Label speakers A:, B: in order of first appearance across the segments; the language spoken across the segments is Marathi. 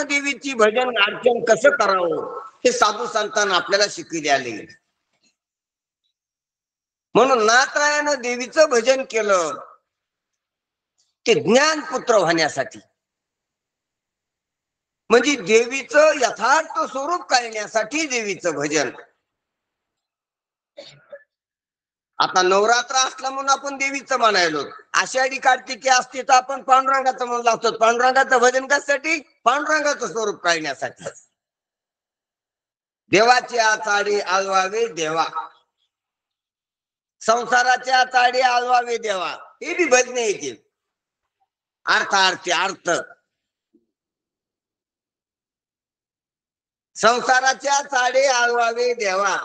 A: देवीची भजन अर्चन कसं करावं हे साधू संतांना आपल्याला शिकविले आले. म्हणून नाथरायानं देवीचं भजन केलं ते ज्ञानपुत्र होण्यासाठी, म्हणजे देवीचं यथार्थ स्वरूप कळण्यासाठी देवीचं भजन. आता नवरात्र असला म्हणून आपण देवीचं म्हणायलो, आषाढी कार्तिकी असते तर आपण पांडुरंगाचं म्हणून लावतो. पांडुरंगाचं भजन कशासाठी? पांडुरंगाचं स्वरूप कळण्यासाठी. देवाची आचाडी आळवावे देवा, संसाराच्या आचाडी आळवावे देवा, हे बी भजने येतील. अर्थार्थी अर्थ, संसाराच्या चाडे आळवावे देवा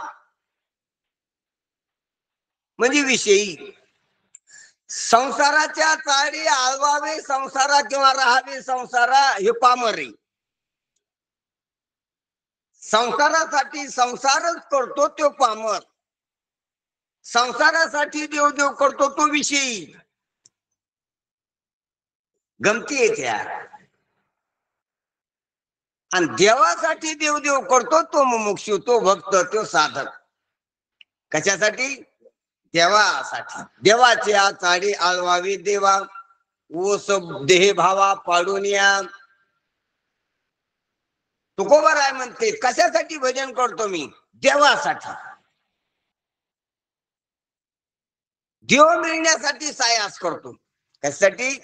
A: म्हणजे विषयी. संसाराच्या चाडे आळवावे संसारा किंवा राहावे संसारा हे पामरे. संसारासाठी संसारच करतो तो पामर, संसारासाठी देव देव करतो तो विषयी. गमती येते आणि देवासाठी देव देव करतो तो मुमुक्षु, तो भक्त, तो साधक. कशासाठी? देवासाठी. देवाची आचाडी आळवावी देवा, ओस देह भावा पाडून या. तुकोबाराय म्हणते कशासाठी भजन करतो मी? देवासाठी. देव मिळण्यासाठी सायास करतो. कशासाठी?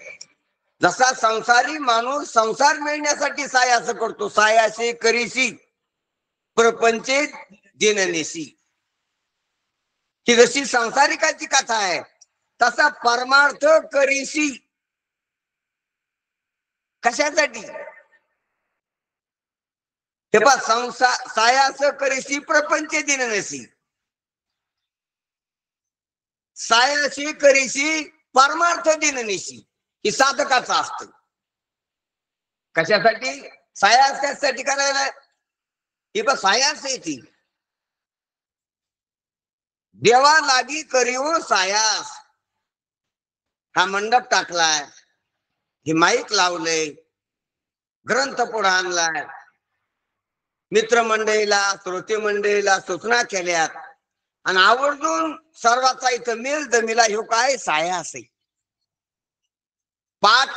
A: जसा संसारी माणूस संसार मिळण्यासाठी सायास करतो, सायासे करीसी प्रपंचे दिननेसी. ही जशी संसारिकाची कथा आहे तसा परमार्थ करीसी. कशासाठी? हे पहा, संसार सायास करीसी प्रपंचे दिननेसी, सायाशी करीसी परमार्थ दिननेसी. ही साधकाचं असतं. कशासाठी? सायास कशासाठी करायला? ही पण सायास येते. देवा लागी करीव सायास. हा मंडप टाकलाय, हे माईक लावलंय, ग्रंथ पुढे आणलाय, मित्रमंडळीला श्रोते मंडळीला सूचना केल्यात आणि आवर्जून सर्वाचा इथं मेल जमिला. ह्यो काय? सायास आहे. पाठ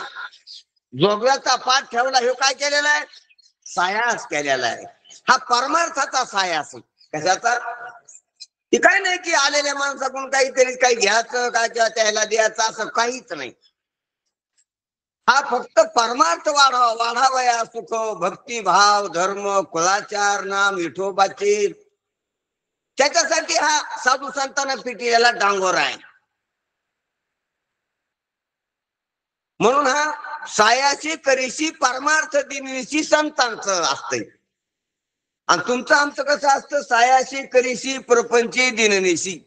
A: जोगव्याचा पाठ ठेवला, हे काय केलेला आहे? सायास केलेला आहे. हा परमार्थाचा सायास. कशाचा? ते काय नाही की आलेल्या माणसाकडून काहीतरी काही घ्यायचं काय किंवा त्याला द्यायचं असं काहीच नाही. हा फक्त परमार्थ वाढावया सुख भक्ती भाव धर्म कुलाचार नाम विठोबाचे, त्याच्यासाठी हा साधू संतांना पिटिलेला डांगोर आहे. म्हणून हा सायाशी करीशी परमार्थ दिननीशी संतांचं असतंय. आणि तुमचं आमचं कसं असतं? सायाशी करीशी प्रपंची दिननीशी.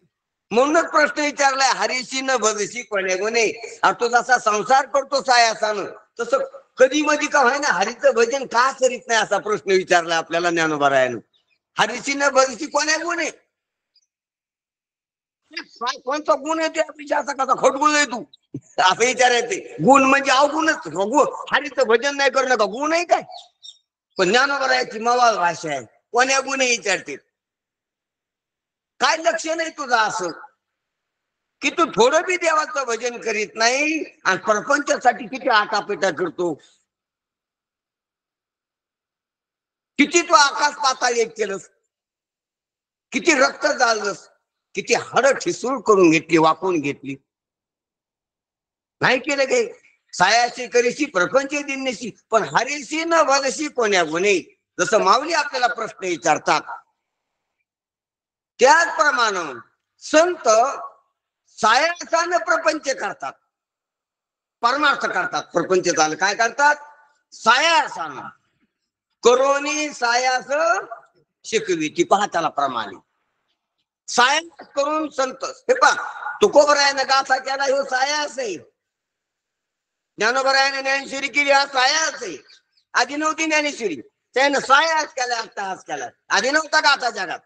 A: म्हणूनच प्रश्न विचारलाय, हरीशी न भगशी कोणे गुणे. तो जसा संसार करतो सायासानं, तसं कधी मधी का व्हायना हरीचं भजन का करीत नाही असा प्रश्न विचारलाय आपल्याला ज्ञानोबारायानं. हरीशी न भगशी कोणे गुणे, कोणता गुण आहे? ते असा कसा खोटगुण आहे तू असं विचारायचे. गुण म्हणजे अवगुणच. हरीचं भजन नाही करू नका, गुण आहे काय? पण ज्ञानोबारायाची मवाळ भाषा आहे, कोण्या गुणे विचारते. काय लक्ष नाही तुझं असं की तू थोडं बी देवाचं भजन करीत नाही आणि प्रपंचासाठी किती आटापिटा करतो. किती तू आकाश पाताळ एक केलंस, किती रक्त जाळलंस, किती हाड ठिसूळ करून घेतली, वाकून घेतली. नाही केलं गे. सायाशी करीशी प्रपंच दिनशी, पण हरीशी न भगशी कोण्या गुणे. जसं माऊली आपल्याला प्रश्न विचारतात त्याचप्रमाणे संत सायासानं प्रपंच करतात, परमार्थ करतात. प्रपंच चाल काय करतात? सायासानं. करोनी सायास शिकविती. पहा त्याला प्रमाणे सायास करून संत. हे पहा, तुकोबरायानं गाथा केला, ह्यो सायास आहे. ज्ञानोबरायाने ज्ञानेश्वरी केली, हा सायास आहे. आधी नव्हती ज्ञानेश्वरी, त्यानं सायास केला, अट्टहास केला. आधी नव्हता गाथा जगात.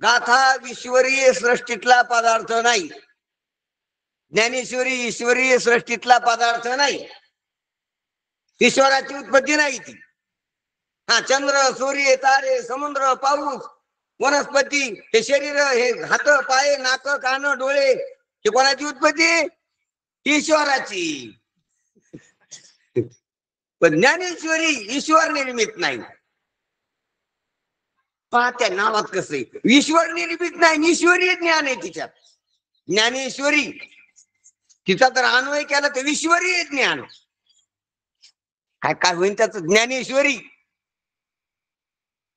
A: गाथा ईश्वरीय सृष्टीतला पदार्थ नाही, ज्ञानेश्वरी ईश्वरीय सृष्टीतला पदार्थ नाही. ईश्वराची उत्पत्ती नाही ती. हा, चंद्र, सूर्य, तारे, समुद्र, पाऊस, वनस्पती, हे शरीर, हे हात, पाय, नाक, कान, डोळे, हे कोणाची उत्पत्ती? ईश्वराची. पण ज्ञानेश्वरी ईश्वर निर्मित नाही. पहा त्या नावात कसं आहे, ईश्वर निर्मित नाही, ईश्वरीय ज्ञान आहे तिच्यात. ज्ञानेश्वरी, तिचा जर अन्वय केला तर ईश्वरीय ज्ञान. काय काय होईल त्याचं? ज्ञानेश्वरी.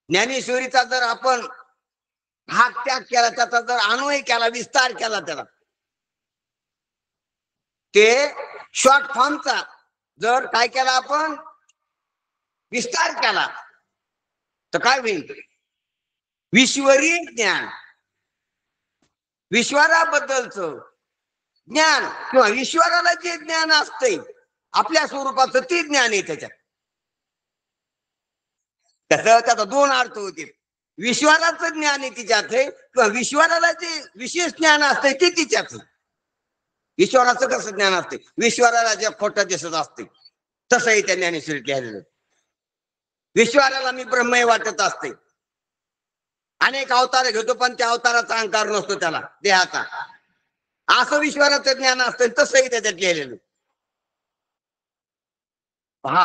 A: ज्ञानेश्वरीचा जर आपण भाग त्याग केला, त्याचा जर अन्वय केला, विस्तार केला, त्याला ते शॉर्ट फॉर्मचा जर काय केला आपण, विस्तार केला, तर काय होईल? ईश्वरीय ज्ञान. ईश्वराबद्दलच ज्ञान किंवा ईश्वराला जे ज्ञान असते आपल्या स्वरूपाचं, ते ज्ञान आहे त्याच्यात. त्याचा दोन अर्थ होतील. ईश्वराचं ज्ञान आहे तिच्यात आहे, किंवा ईश्वराला जे विशेष ज्ञान असते ते तिच्यात. ईश्वराचं कसं ज्ञान असते? ईश्वराला जे खोटं दिसत असते तसंही त्या ज्ञानेश्वरी लिहिलेलं. ईश्वराला मी ब्रह्मय वाटत असते, अनेक अवतार घेतो, पण त्या अवताराचा अहंकार नसतो त्याला, देहाचा. असं ईश्वराचं ज्ञान असतं, तसंही त्याच्यात लिहिलेलं. पहा,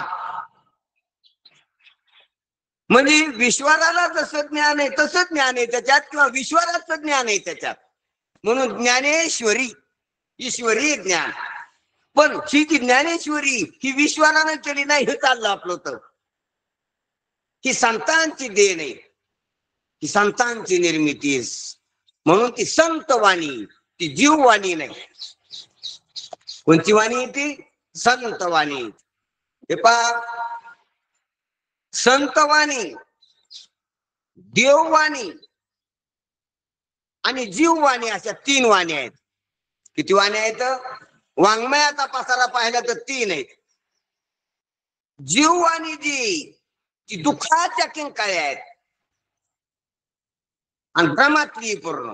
A: म्हणजे ईश्वराला जसं ज्ञान आहे तसं ज्ञान आहे त्याच्यात, किंवा ईश्वराचं ज्ञान आहे त्याच्यात. म्हणून ज्ञानेश्वरी, ईश्वरी ज्ञान. पण ही जी ज्ञानेश्वरी ही ईश्वरानं केली नाही, हे चाललं आपलं तर. ही संतांची देण आहे, ही संतांची निर्मिती. म्हणून ती संतवाणी, ती जीववाणी नाही. कोणची वाणी ती? संतवाणी. हे पहा, संतवाणी, देववाणी आणि जीववाणी अशा तीन वाणी आहेत. किती वाणी आहेत? वाङ्मयाचा पसारा पाहिला तर तीन आहेत. जीववाणी जी ती दुःखाच्या किंकाळ्या आहेत आणि भ्रमातली पूर्ण.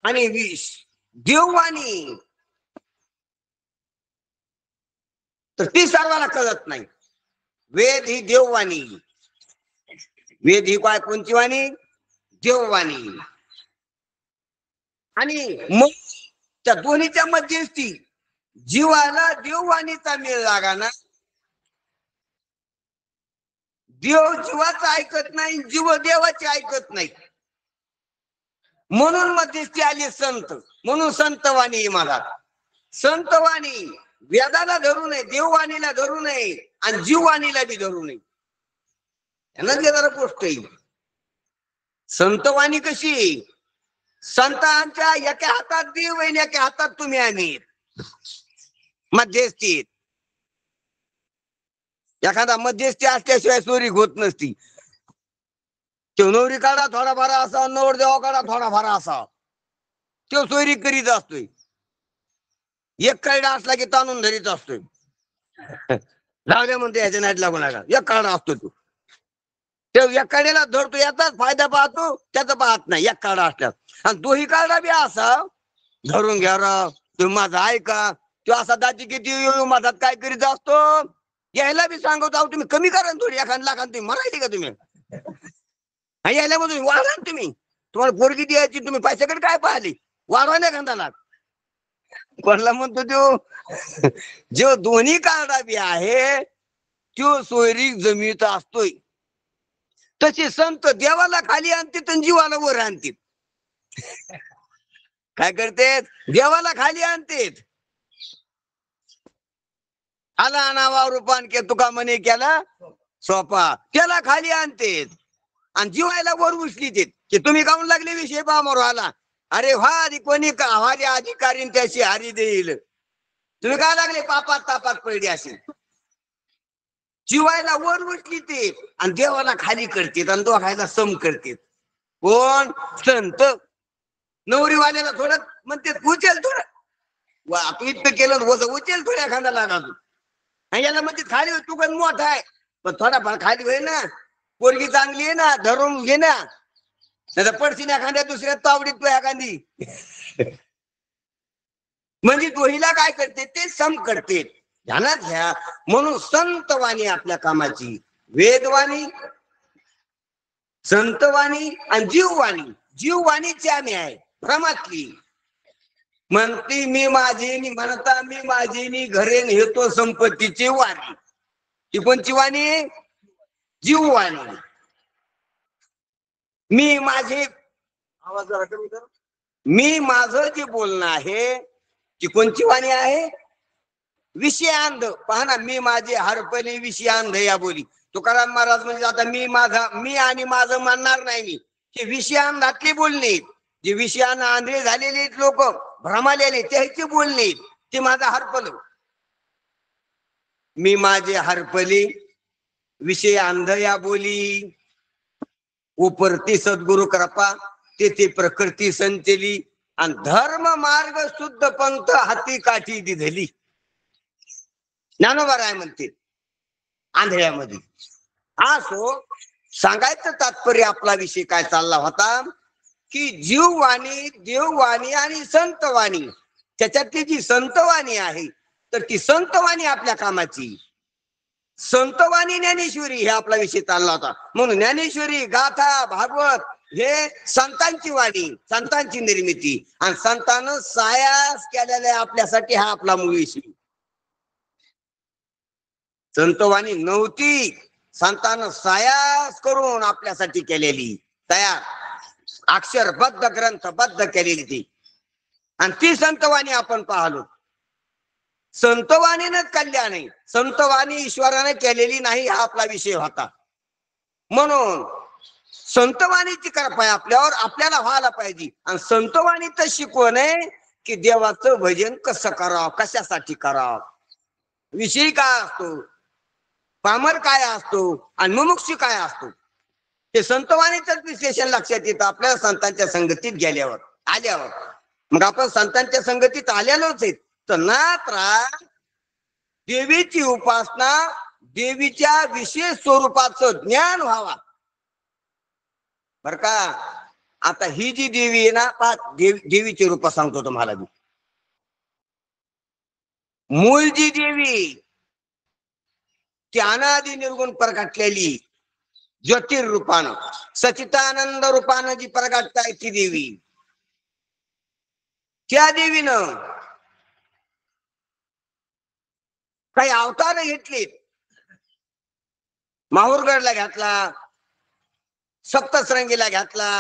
A: आणि देववाणी तर ती सर्वांना कळत नाही. वेद ही देववाणी. वेद ही काय, कोणची वाणी? देववाणी. आणि मग त्या दोन्हीच्या मध्यस्थी जीवाला देववाणीचा मेळ लागा ना. देव जीवाचं ऐकत नाही, जीव देवाचे ऐकत नाही. म्हणून मध्यस्थी आली संत. म्हणून संतवाणी मला. संतवाणी वेदाला धरू नये, देववाणीला धरू नये, आणि जीववाणीला बी धरू नये. यांना जरा गोष्ट येईल. संतवाणी कशी? संतांच्या एका हातात देव आहे, एका हातात तुम्ही आम्ही. मध्यस्थी. एखादा मध्यस्थी असल्याशिवाय चोरी होत नसती. तो नवरी काढा थोडा फारा असा, नवर देवा काढा थोडा फारा असा, तो चोरी करीत असतोय. एक कायदा असला की ताणून धरीत असतोय. लागले म्हणते ह्याच्या नाईट लागू लागा. एक काढा असतो तो, एक काड्याला धरतो, याचाच फायदा पाहतो, त्याचा पाहत नाही. एक काढा असल्यास. आणि तोही काढा बी असा धरून घ्या राव, तुम्ही माझा ऐका. तो असा दाजी किती माझा काय करीत असतो, यायला बी सांगतो, अहो तुम्ही कमी करा थोडी, एखाद लाखान तुम्ही म्हणायची का तुम्ही? यायला मधून वाढा तुम्ही, तुम्हाला पोरगी द्यायची, तुम्ही पैशाकडे काय पाहिली, वाढवा नाही एखादा लाख. कोणाला म्हणतो तो जो दोन्ही काढा बी आहे तो सोयरीक जमीत असतोय. तसे संत देवाला खाली आणतात आणि जीवाला वर आणतात. काय करते? देवाला खाली आणतात. आला नावा रूपान के तुका म्हणे केला सोपा, त्याला खाली आणतात आणि जीवायला वर उचली देत की तुम्ही काऊन लागले विषय बामोर आला. अरे व्हा कोणी हवारी अधिकारी त्याशी हारी देईल, तुम्ही काय लागले पापात तापात पडली अशी. जीवायला वर उचली ते आणि देवाला खाली करतात आणि दोघायला सम करतात. कोण? संत. नवरीवाल्याला थोडं म्हणते उचल थोडं, वा तू इतकं केलं उचल थोड्या एखादा लागा तू. याला म्हणजे खाली तू पण मोठा आहे पण थोडाफार खाली होईल ना, पोरगी चांगली आहे ना, धरून घे ना, नाही तर पडशील एखाद्या दुसऱ्या तावडीत तू एखादी. म्हणजे दोहीला काय करते ते सम करते. ध्यानात घ्या. म्हणून संतवाणी आपल्या कामाची, वेदवाणी, संतवाणी आणि जीववाणी. जीववाणीची आम्ही आहे भ्रमातली. म्हणती मी माझी, म्हणता मी माझी, घरे नेतो संपत्तीची वाणी. ती कोणची वाणी? जीववाणी. मी माझे, आवाज जरा कमी कर. मी माझं जे बोलणं आहे ती कोणची वाणी आहे? विषयांध. पहा ना, मी माझे हरपणे विषयांध या बोली. तुकाराम महाराज म्हणजे आता मी माझा, मी आणि माझं मानणार नाही मी. हे विषयांधातली बोलणे, जे विषयानं आंधळे झालेले लोक भ्रमालेले त्याची बोलणे, ते माझा हरपल. मी माझे हरपले विषय अंध या बोली. उपरती सद्गुरु कृपा तेथे प्रकृती संचली. आणि धर्म मार्ग शुद्ध पंथ हाती काठी दिधली. ज्ञानोबा राय म्हणते आंधळ्यामध्ये. असो, सांगायचं तात्पर्य आपला विषय काय चालला होता की जीववाणी, देववाणी आणि संतवाणी. त्याच्यातली जी संतवाणी आहे तर ती संतवाणी आपल्या कामाची. संतवाणी ज्ञानेश्वरी हे आपला विषय चालला होता. म्हणून ज्ञानेश्वरी, गाथा, भागवत हे संतांची वाणी, संतांची निर्मिती. आणि संतांनं सायास केलेला आपल्यासाठी हा आपला मूळ विषय. संतवाणी नव्हती, संतांनं सायास करून आपल्यासाठी केलेली, तयार अक्षरबद्ध ग्रंथबद्ध केलेली ती. आणि ती संतवाणी आपण पाहलो. संतवाणीनच कल्याण आहे, संतवाणी ईश्वराने केलेली नाही हा आपला विषय होता. म्हणून संतवाणीची कृपा आहे आपल्यावर, आपल्याला व्हायला पाहिजे. आणि संतवाणीचं शिकवण आहे की देवाचं भजन कसं करावं, कशासाठी करावं, विषय काय असतो, पामर काय असतो आणि मुमुक्षी काय असतो, ते संतवाणीच विश्लेषण लक्षात येतं आपल्याला संतांच्या संगतीत गेल्यावर, आल्यावर. मग आपण संतांच्या संगतीत आलेलोच आहेत. तर नात्रा देवीची उपासना, देवीच्या विशेष स्वरूपाचं ज्ञान व्हावा बर का. आता ही जी देवी आहे ना, देवीचे रूप सांगतो तुम्हाला मी. मूळ जी देवी ती अनादि निर्गुण प्रगटलेली ज्योतिर्रूपानं, सचितानंद रूपानं जी प्रगटताय ती देवी, त्या देवीनं काही अवतार घेतलेत. माहूरगडला घातला, सप्तशृंगीला घातला,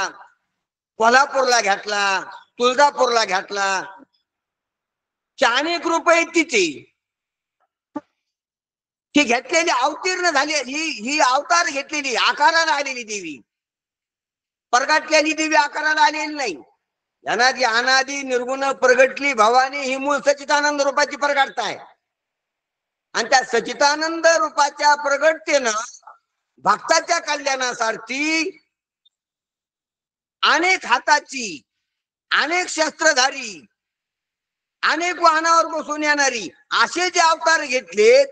A: कोल्हापूरला घातला, तुळजापूरला घातला. अनेक रूप आहेत तिचे. ती घेतलेली अवतीर्ण झाली, ही अवतार घेतलेली आकाराला आलेली देवी, प्रगटलेली देवी आकाराला आलेली नाही. अनादि अनादि निर्गुण प्रगटली भवानी ही मूळ सचितानंद रूपाची प्रगटता आहे. आणि त्या सचितानंद रूपाच्या प्रगटतेनं भक्ताच्या कल्याणासाठी अनेक हाताची, अनेक शस्त्रधारी, अनेक वाहनावर बसून येणारी असे जे अवतार घेतलेत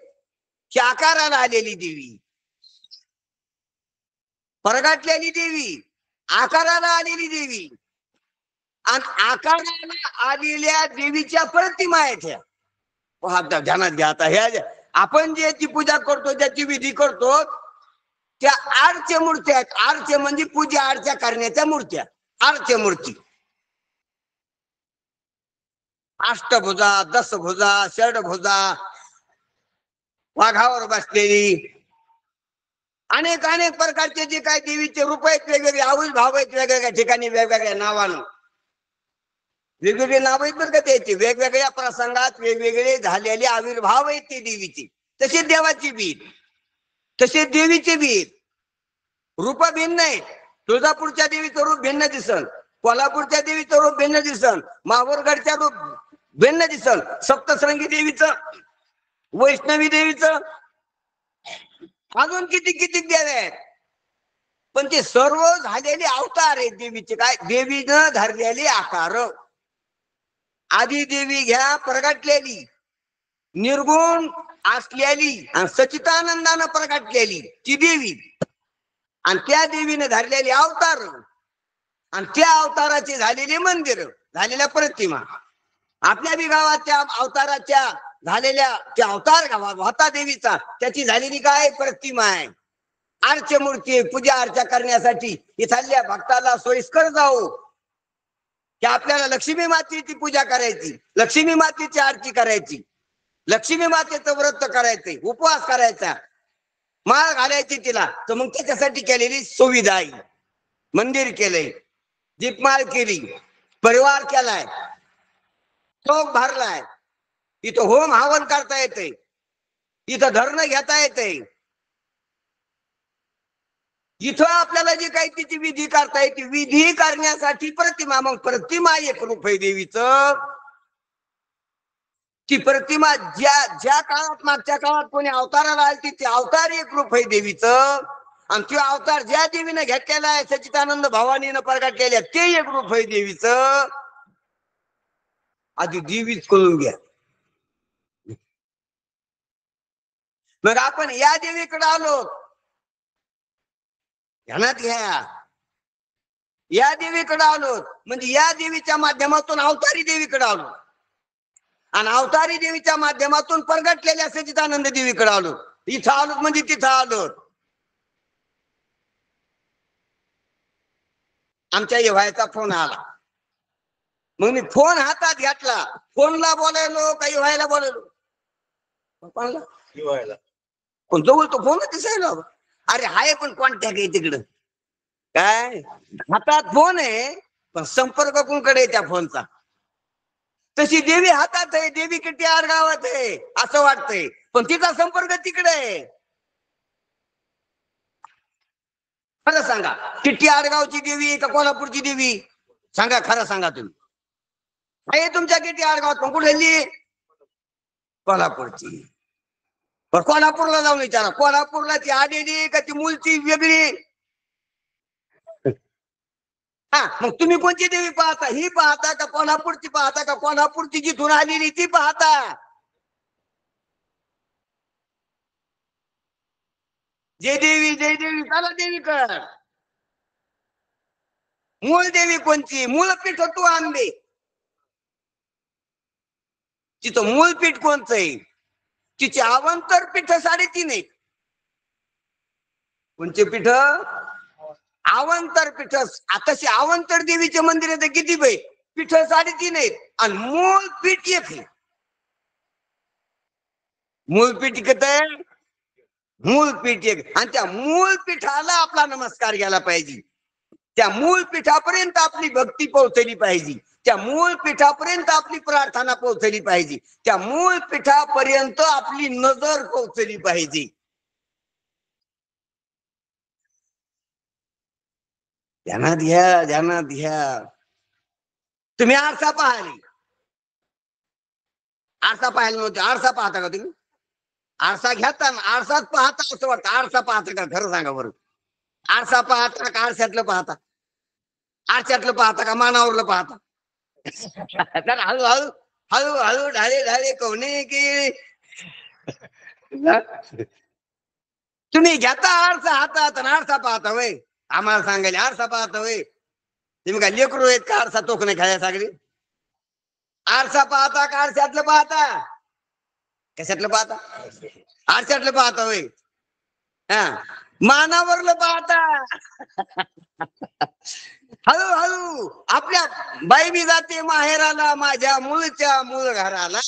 A: की आकाराला आलेली देवी, प्रगटलेली देवी, आकाराला आलेली देवी. आणि आकाराला आलेल्या देवीच्या प्रतिमा आहेत ह्या. ध्यानात घ्या. आता ह्या आपण ज्याची पूजा करतो, ज्याची विधी करतो, त्या आरच्या मूर्त्या आहेत. आरचे म्हणजे पूजा अर्चा करण्याच्या मूर्त्या, आरच्या मूर्ती. अष्टभुजा, दशभुजा, षडभुजा, वाघावर बसलेली, अनेक अनेक प्रकारचे जे काही देवीचे रूप आहेत, वेगवेगळे आविर्भाव आहेत, वेगवेगळ्या ठिकाणी वेगवेगळ्या नावानं वेगवेगळे नाव आहेत बरं का त्याचे. वेगवेगळ्या प्रसंगात वेगवेगळे झालेले आविर्भाव आहेत ते देवीचे. तसे देवाची बीत, तसे देवीचे बीत रूप भिन्न आहेत. तुळजापूरच्या देवीचं रूप भिन्न दिसल, कोल्हापूरच्या देवीचं रूप भिन्न दिसल, माहूरगडच्या रूप भिन्न दिसल, सप्तशृंगी देवीचं, वैष्णवी देवीचं, अजून किती किती देव आहेत. पण ते सर्व झालेले अवतार आहेत देवीचे. काय? देवीनं धरलेले आकार. आधी देवी घ्या प्रगटलेली, निर्गुण असलेली आणि सचितानंदानं प्रगटलेली ती देवी, आणि त्या देवीने धरलेले अवतार, आणि त्या अवताराचे झालेले मंदिर, झालेल्या प्रतिमा. आपल्या बी गावाच्या अवताराच्या झालेल्या त्या अवतार होता देवीचा, त्याची झालेली काय प्रतिमा आहे, आर्च मूर्ती, पूजा अर्चा करण्यासाठी इथल्या भक्ताला सोयीस्कर जाऊ की आपल्याला लक्ष्मी मातेची पूजा करायची, लक्ष्मी मातेची आरती करायची, लक्ष्मी मातेचं व्रत करायचंय, उपवास करायचा, माळ घालायची तिला, तर मग त्याच्यासाठी केलेली सुविधा आहे. मंदिर केलंय, दीपमाळ केली, परिवार केलाय, चौक भरलाय, इथं होम हवन करता येते, इथं धरणं घेता येते, इथं आपल्याला जी काही तिची विधी करता येते, विधी करण्यासाठी प्रतिमा. मग प्रतिमा एक रूप आहे देवीचं. ती प्रतिमा ज्या काळात, मागच्या काळात कोणी अवताराला आली ते अवतार एक रूप आहे देवीचं. आणि तो अवतार ज्या देवीनं घेतलेला आहे, सच्चिदानंद भवानीनं प्रगट केल्या, ते एक रूप आहे देवीचं. आधी देवीच कळून घ्या. मग आपण या देवीकडे आलो, ध्यानात घ्या, या देवीकडे आलो म्हणजे या देवीच्या माध्यमातून अवतारी देवीकडे आलो, आणि अवतारी देवीच्या माध्यमातून प्रगटलेल्या सच्चिदानंद देवीकडे आलो. इथं आलो म्हणजे तिथं आलो. आमच्या येव्हायचा फोन आला, मग मी फोन हातात घेतला, फोनला बोलायलो काही व्हायला बोलायलो, कोण जवळ तो फोन दिसायला, अरे हाय पण कॉन्टॅक्ट आहे तिकडं, काय हातात फोन आहे पण संपर्क कोणकडे त्या फोनचा. तशी देवी हातात आहे, देवी किती आडगावात आहे असं वाटतंय, पण तिचा संपर्क तिकडे आहे. खरं सांगा, किती आडगावची देवी का कोल्हापूरची देवी, सांगा, खरं सांगा तुम्ही. आहे तुमच्या किती आडगावात, पण कुठली, कोल्हापूरची. पण कोल्हापूरला जाऊन विचारा, कोल्हापूरला ती आलेली का ती मूलची वेगळी. हा, मग तुम्ही कोणती देवी पाहता, ही पाहता का कोल्हापूरची पाहता, का कोल्हापूरची जिथून आलेली ती पाहता. जय देवी चला देवीकड. मूळ देवी कोणची, मूळ पीठ तू आंबे, तिचं मूळ पीठ कोणचं आहे, तिचे अवंतर पीठ 3.5 आहेत. कोणचे पीठ, अवंतर पीठ. आताशी अवंतर देवीचे मंदिर आहे किती बाई, पीठ 3.5 आहेत, आणि मूळ पीठ एक आहे. मूळ पीठ किती आहे, मूळ पीठ एक, आणि त्या मूळ पीठाला आपला नमस्कार घ्यायला पाहिजे. त्या मूळ पीठापर्यंत आपली भक्ती पोहोचली पाहिजे, त्या मूळ पीठापर्यंत आपली प्रार्थना पोहोचली पाहिजे, त्या मूळ पीठापर्यंत आपली नजर पोहोचली पाहिजे. ध्यानात घ्या, ध्यानात घ्या. तुम्ही आरसा पाहिली, आरसा पाहायला नव्हते, आरसा पाहता का तुम्ही, आरसा घ्याता ना, आरसात पाहता असं वाटतं, आरसा पाहता का, खरं सांगा बरं. आरसा पाहता का आरशातलं पाहता, आरशातलं पाहता का मानावरलं पाहता. तर हळूहळू हळूहळू ढाळे ढाळे कोणी की तुम्ही घेता आरसा हातात आणि आरसा पाहता वय, आम्हाला सांगायला आरसा पाहता वय, तुम्ही काय लेकरू आहेत का आरसा तोकणे खायला सगळी. आरसा पाहता का आरशातलं पाहता, कशातलं पाहता, आरशातलं पाहता वय, हा, मानावरलं पाहता. हळूहळू आपल्या बाई बी जाते माहेराला, माझ्या मूळच्या मूळ घराला,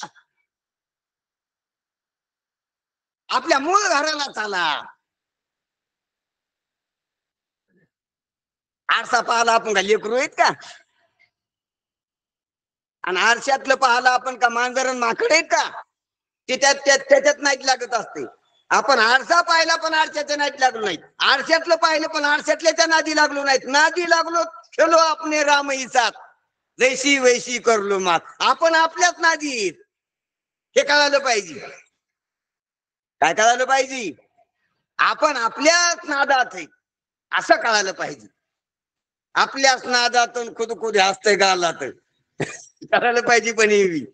A: आपल्या मूळ घराला चाला. आरसा पाहायला आपण का लेकरू आहेत का, आणि आरशातलं पाहायला आपण का मांजरण माकड आहेत का, ते त्याच्यात नाहीत लागत असते. आपण आरसा पाहिला पण आरशाच्या नाहीत लागलो नाहीत, आरशातलं पाहिलं पण आरशातल्याच्या नादी लागलो नाहीत. नादी लागलो खेलो आपले रामही साथ, जैशी वैशी करलो मात. आपण आपल्याच नादीत, हे कळालं पाहिजे. काय कळालं पाहिजे, आपण आपल्याच नादात आहे असं कळालं पाहिजे. आपल्याच नादातून खुद खुद हसतंय गालात, करायला पाहिजे. पण एवी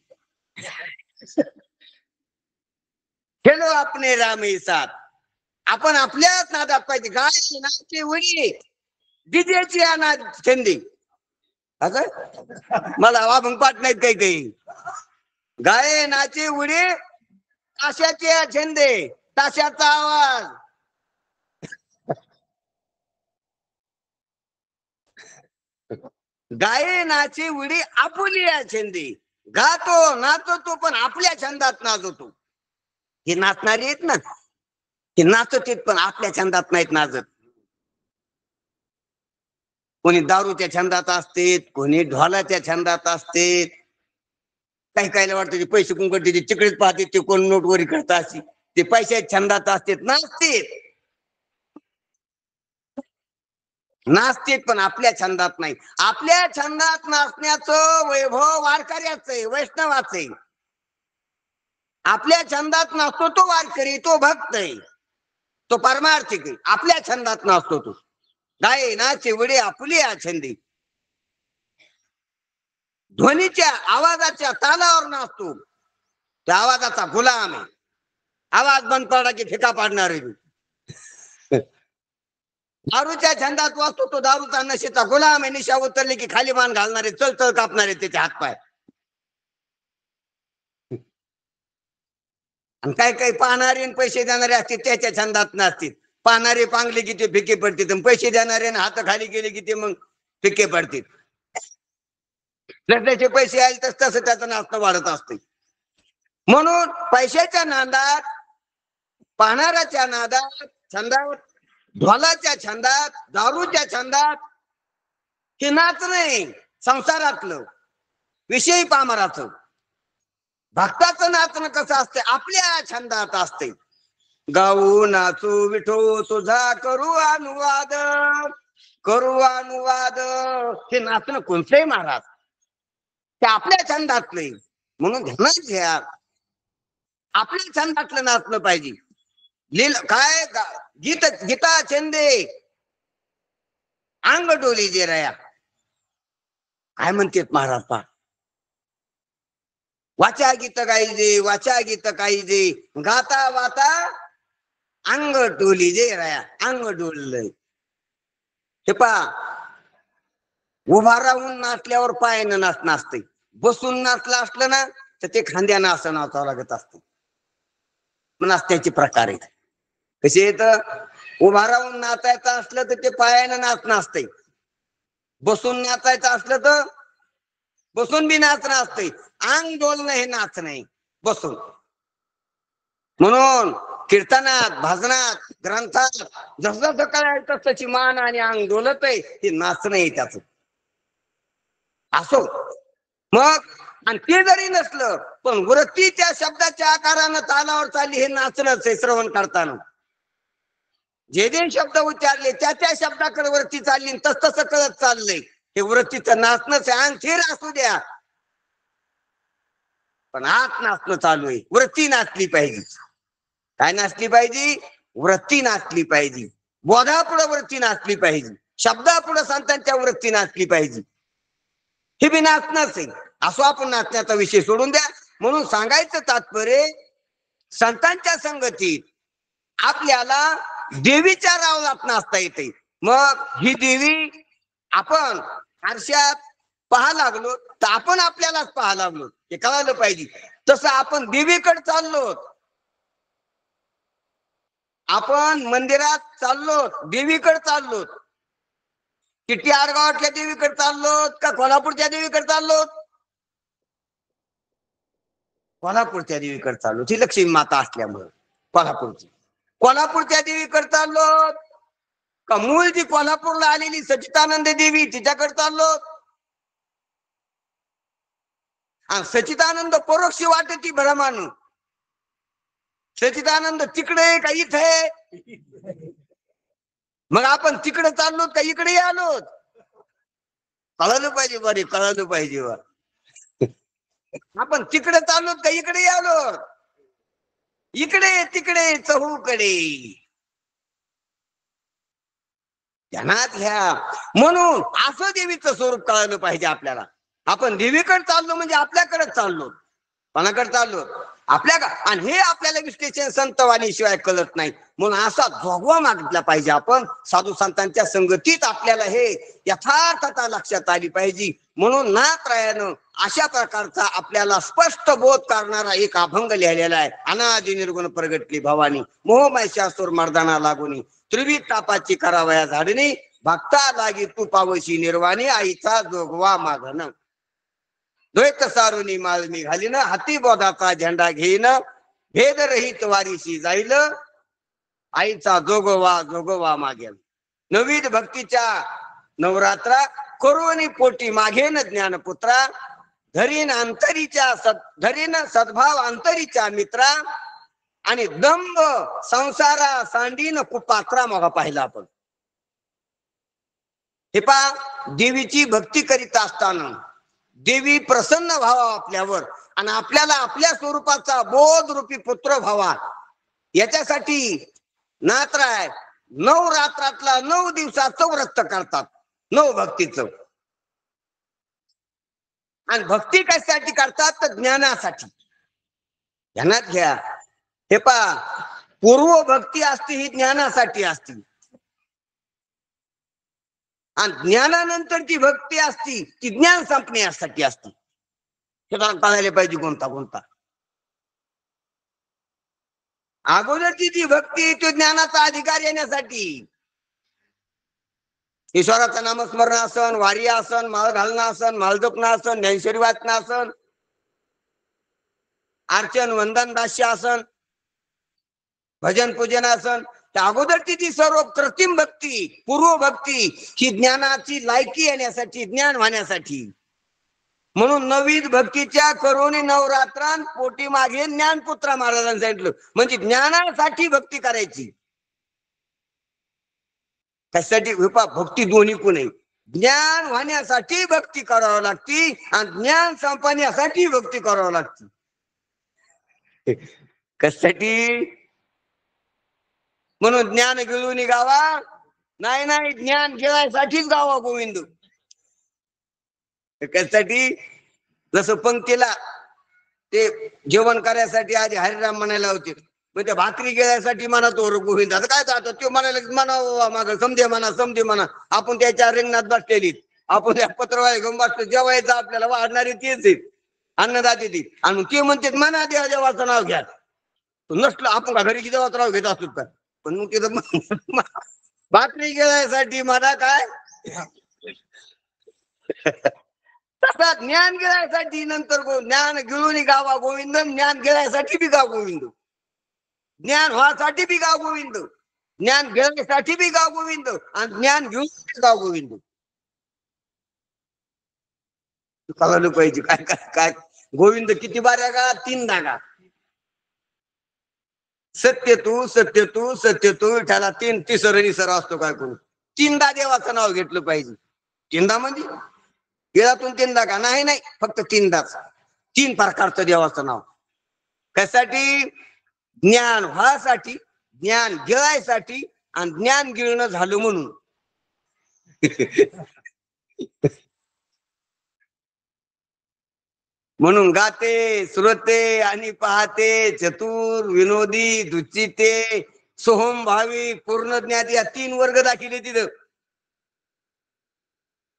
A: खेलो आपले रामही साथ, आपण आपल्याच नादात पाहिजे. गाय नाचे वडी डीजेची अनाद छंदी, असं मला अभंग पाठ नाहीत काही काही. गाये नाचे उडी ताशाचे छंदे, ताशाचा आवाज. गाये नाचे उडी आपुलिया छंदी, गातो नाचतो तो पण आपल्या छंदात नाचतो. हे नाचणारी आहेत ना, हे नाचत पण आपल्या छंदात नाहीत नाचत. कोणी दारूच्या छंदात असते, कोणी ढोलाच्या छंदात असते. काही कायला वाटतं ते पैसे कोण करते, तिकडेच पाहते ते कोण नोटवरी करता अशी, ते पैशाच्या छंदात असते नाचतेत. नाचतेत पण आपल्या छंदात नाही. आपल्या छंदात नाचण्याचं वैभव वारकऱ्याचं आहे, वैष्णवाचं आहे. आपल्या छंदात नाचतो तो वारकरी, तो भक्त आहे, तो परमार्थिक आहे. आपल्या छंदात नाचतो तो. गाये नाचे वडे आपुलिया छंदी, ध्वनीच्या आवाजाच्या तालावर नाचतो. त्या आवाजाचा गुलाम आहे. आवाज बंद पडला की फिका पाडणार आहे. दारूच्या छंदात वाचतो तो दारूचा नशेचा गुलाम आहे. निशा उतरली की खाली मान घालणारे, चल चल कापणारे त्याचे हातपाय. आणि काही काही पाहणारे पैसे देणारे असतील त्याच्या छंदात नसतील. पाहणारे पांगले की ते फिके पडतील, पैसे देणारे हात खाली गेले की ते मग फिके पडतील. त्याचे पैसे आले तर तसं त्याचं नाचणं वाढत असते. म्हणून पैशाच्या नादात, पाहणाऱ्याच्या नादात, छंदात, ढोलाच्या छंदात, दारूच्या छंदात हे नाच नाही. संसारातलं विषयी पामराचं. भक्ताचं नाचणं कसं असते, आपल्या छंदात असते. गाऊ नाचू विठो तुझा करू अनुवाद, करू अनुवाद. हे नाचणं कोणतंही महाराज ते आपल्या छंदातलं. म्हणून ध्यानात घ्या, आपल्या छंदातलं नाचलं पाहिजे. काय गीता छंदे अंग डोली जे रया, काय म्हणतात महाराज पा. वाचा गीत गायजे, वाचा गीत गायजे, गाता वाता अंग डोली जे रया. अंग डोललंय हे पा. उभा राहून नाचल्यावर पायानं नाचणं असते. बसून नाचलं असलं ना तर ते खांद्यानं असं नाचावं लागत असतं. नाचण्याचे प्रकार आहेत कसे येत. उभा राहून नाचायचं असलं तर ते पायानं नाचणं असतंय. बसून नाचायचं असलं तर बसून बी नाचणं असतंय. अंग डोलणं हे नाच नाही, बसून. म्हणून कीर्तनात, भजनात, ग्रंथात जसं जसं कळायचं तशी मान आणि अंग डोलत आहे, हे नाचणं आहे त्याच. असो मग. आणि ते जरी नसलं पण वृत्तीच्या शब्दाच्या आकारानं तालावर चालली हे नाचणंच आहे. श्रवण करताना जे जे शब्द उच्चारले त्या त्या शब्दाकडे वृत्ती चालली, तस तसं कळत चाललंय. हे वृत्तीचं नाचणंच आहे. अंग स्थिर असू द्या पण आत नाचणं चालू आहे. वृत्ती नाचली पाहिजे. काय नाचली पाहिजे? वृत्ती नाचली पाहिजे. बोधापुढे वृत्ती नाचली पाहिजे. शब्दापुढे संतांच्या वृत्ती नाचली पाहिजे. हे बी नाचणंच आहे. असो आपण नाचण्याचा विषय सोडून द्या. म्हणून सांगायचं तात्पर्य, संतांच्या संगतीत आपल्याला देवीच्या रावणात नाचता येते. मग ही देवी आपण आरशात पाहा लागलो तर आपण आपल्यालाच पाहा लागलो, हे कळालं पाहिजे. तसं आपण देवीकडे चाललो, आपण मंदिरात चाललो, देवीकडे चाललो. किती आडगावातल्या देवीकडे चाललो का कोल्हापूरच्या देवीकडे चाललो? कोल्हापूरच्या देवीकडे चाललो. ती लक्ष्मी माता असल्यामुळे कोल्हापूरची. कोल्हापूरच्या देवीकडे चाललो का मूळ जी कोल्हापूरला आलेली सच्चिदानंद देवी तिच्याकडे चाललो? आणि सच्चिदानंद परोक्ष वाटती भ्रमानं. सच्चिदानंद तिकडे का इथे? मग आपण तिकडे चाललो का इकडे आलो? कळलं पाहिजे बरे, कळलं पाहिजे. आपण तिकडे चाललो का इकडे आलो? इकडे तिकडे चहूकडे. ध्यानात घ्या. म्हणून असं देवीचं स्वरूप कळलं पाहिजे आपल्याला. आपण देवीकडे चाललो म्हणजे आपल्याकडे चाललो. कोणाकडे चाललो? आणि हे आपल्याला विश्लेषण संतवाणी शिवाय कळत नाही. म्हणून असा जोगवा मागितला पाहिजे आपण. साधू संतांच्या संगतीत आपल्याला हे यथार्थता लक्षात आली पाहिजे. म्हणून नाथरायानं अशा प्रकारचा आपल्याला स्पष्ट बोध करणारा एक अभंग लिहिलेला आहे. अनादि निर्गुण प्रगटली भवानी, मोहमैशासूर मर्दाना लागुनी, त्रिविध तापाची करावया झाडणी, भक्ता लागी तू पावशी निर्वाणी, आईचा जोगवा मागणं. द्वैत सारुनी माळमी घालीन, हाती बोधाचा झेंडा घेईन, भेद रहित वारीशी जाईल, आईचा जोगवा जोगवा मागेल. नवीन भक्तीच्या नवरात्रा करुणी पोटी मागेन ज्ञानपुत्रा, धरीन सद्भाव अंतरीच्या मित्रा, आणि दंभ संसारा सांडीन कुपात्रा. मग पाहिला आपण हे पहा, देवीची भक्ती करीत असताना देवी प्रसन्न व्हावा आपल्यावर, आणि आपल्याला आपल्या स्वरूपाचा बोध रूपी पुत्र व्हावा, याच्यासाठी नाथराय 9 रात्रातला 9 दिवसाचं व्रत करतात. 9 भक्तीचं. आणि भक्ती कशासाठी करतात तर ज्ञानासाठी. ध्यानात घ्या, हे पहा, पूर्व भक्ती असते ही ज्ञानासाठी असते, आणि ज्ञानानंतरची भक्ती असती ती ज्ञान संपण्यासाठी असती. हे पाहायला पाहिजे कोणता कोणता. अगोदरची जी भक्ती तो ज्ञानाचा अधिकार येण्यासाठी. ईश्वराचं नामस्मरण आसन, वारी आसन, माळ घालणं आसन, माळजपणं आसन, ज्ञानेश्वरी वाचन आसन, अर्चन वंदन दास्य आसन, भजन पूजन आसन. त्या अगोदरची ती सर्व कृत्रिम भक्ती, पूर्व भक्ती, ही ज्ञानाची लायकी येण्यासाठी, ज्ञान होण्यासाठी. म्हणून नवीन भक्तीच्या करुणी नवरात्रांत पोटी मागे ज्ञानपुत्रा महाराजांनी सांगितलं. म्हणजे ज्ञानासाठी भक्ती करायची. त्यासाठी भक्ती दोन्ही पण आहे. ज्ञान होण्यासाठी भक्ती करावी लागती, आणि ज्ञान संपण्यासाठी भक्ती करावी लागती. कशासाठी? म्हणून ज्ञान गिळून गावा, नाही ज्ञान गिळायसाठीच गावा गोविंद. कशासाठी? जसं पंक्तीला ते जेवण करायसाठी आधी हरिराम म्हणायला होते, मग त्या भाकरी गिळायसाठी म्हणा तो गोविंद. आता काय जातो तो म्हणायला म्हणा माग समजे म्हणा. आपण त्याच्या रिंगणात बसलेली, आपण त्या पत्रवाळी घेऊन बसतो. जेवायचं आपल्याला वाढणारी तेच आहेत, अन्नदाते ती. आणि ते म्हणतात म्हणा देवा देवाचं नाव घ्या. नसलं आपण का घरी देवाचं नाव घेत असतो का? पण मग तिथं भाकरी गिळायसाठी म्हणा काय, तसा ज्ञान गिळायसाठी नंतर ज्ञान गिळून गावा गोविंद, ज्ञान गिळायसाठी बी गाव गोविंद, ज्ञान व्हासाठी बी गाव गोविंद, ज्ञान गिळायसाठी बी गाव गोविंद, आणि ज्ञान घेऊन गाव गोविंद. कळलं पाहिजे काय काय काय गोविंद किती बाऱ्या का? 3 धागा. सत्य तू विठाला 3 तिसर असतो काय कोणी. 3दा देवाचं नाव घेतलं पाहिजे. 3दा म्हणजे वेळातून 3दा का? नाही, फक्त 3दाच. 3 प्रकारचं देवाचं नाव. कशासाठी? ज्ञान व्हासाठी, ज्ञान गिळायसाठी, आणि ज्ञान गिळणं झालं म्हणून. म्हणून गाते, श्रोते आणि पाहते, चतुर, विनोदी, दुचिते, सोहम भावी, पूर्ण ज्ञात, या 3 वर्ग दाखिले तिथं.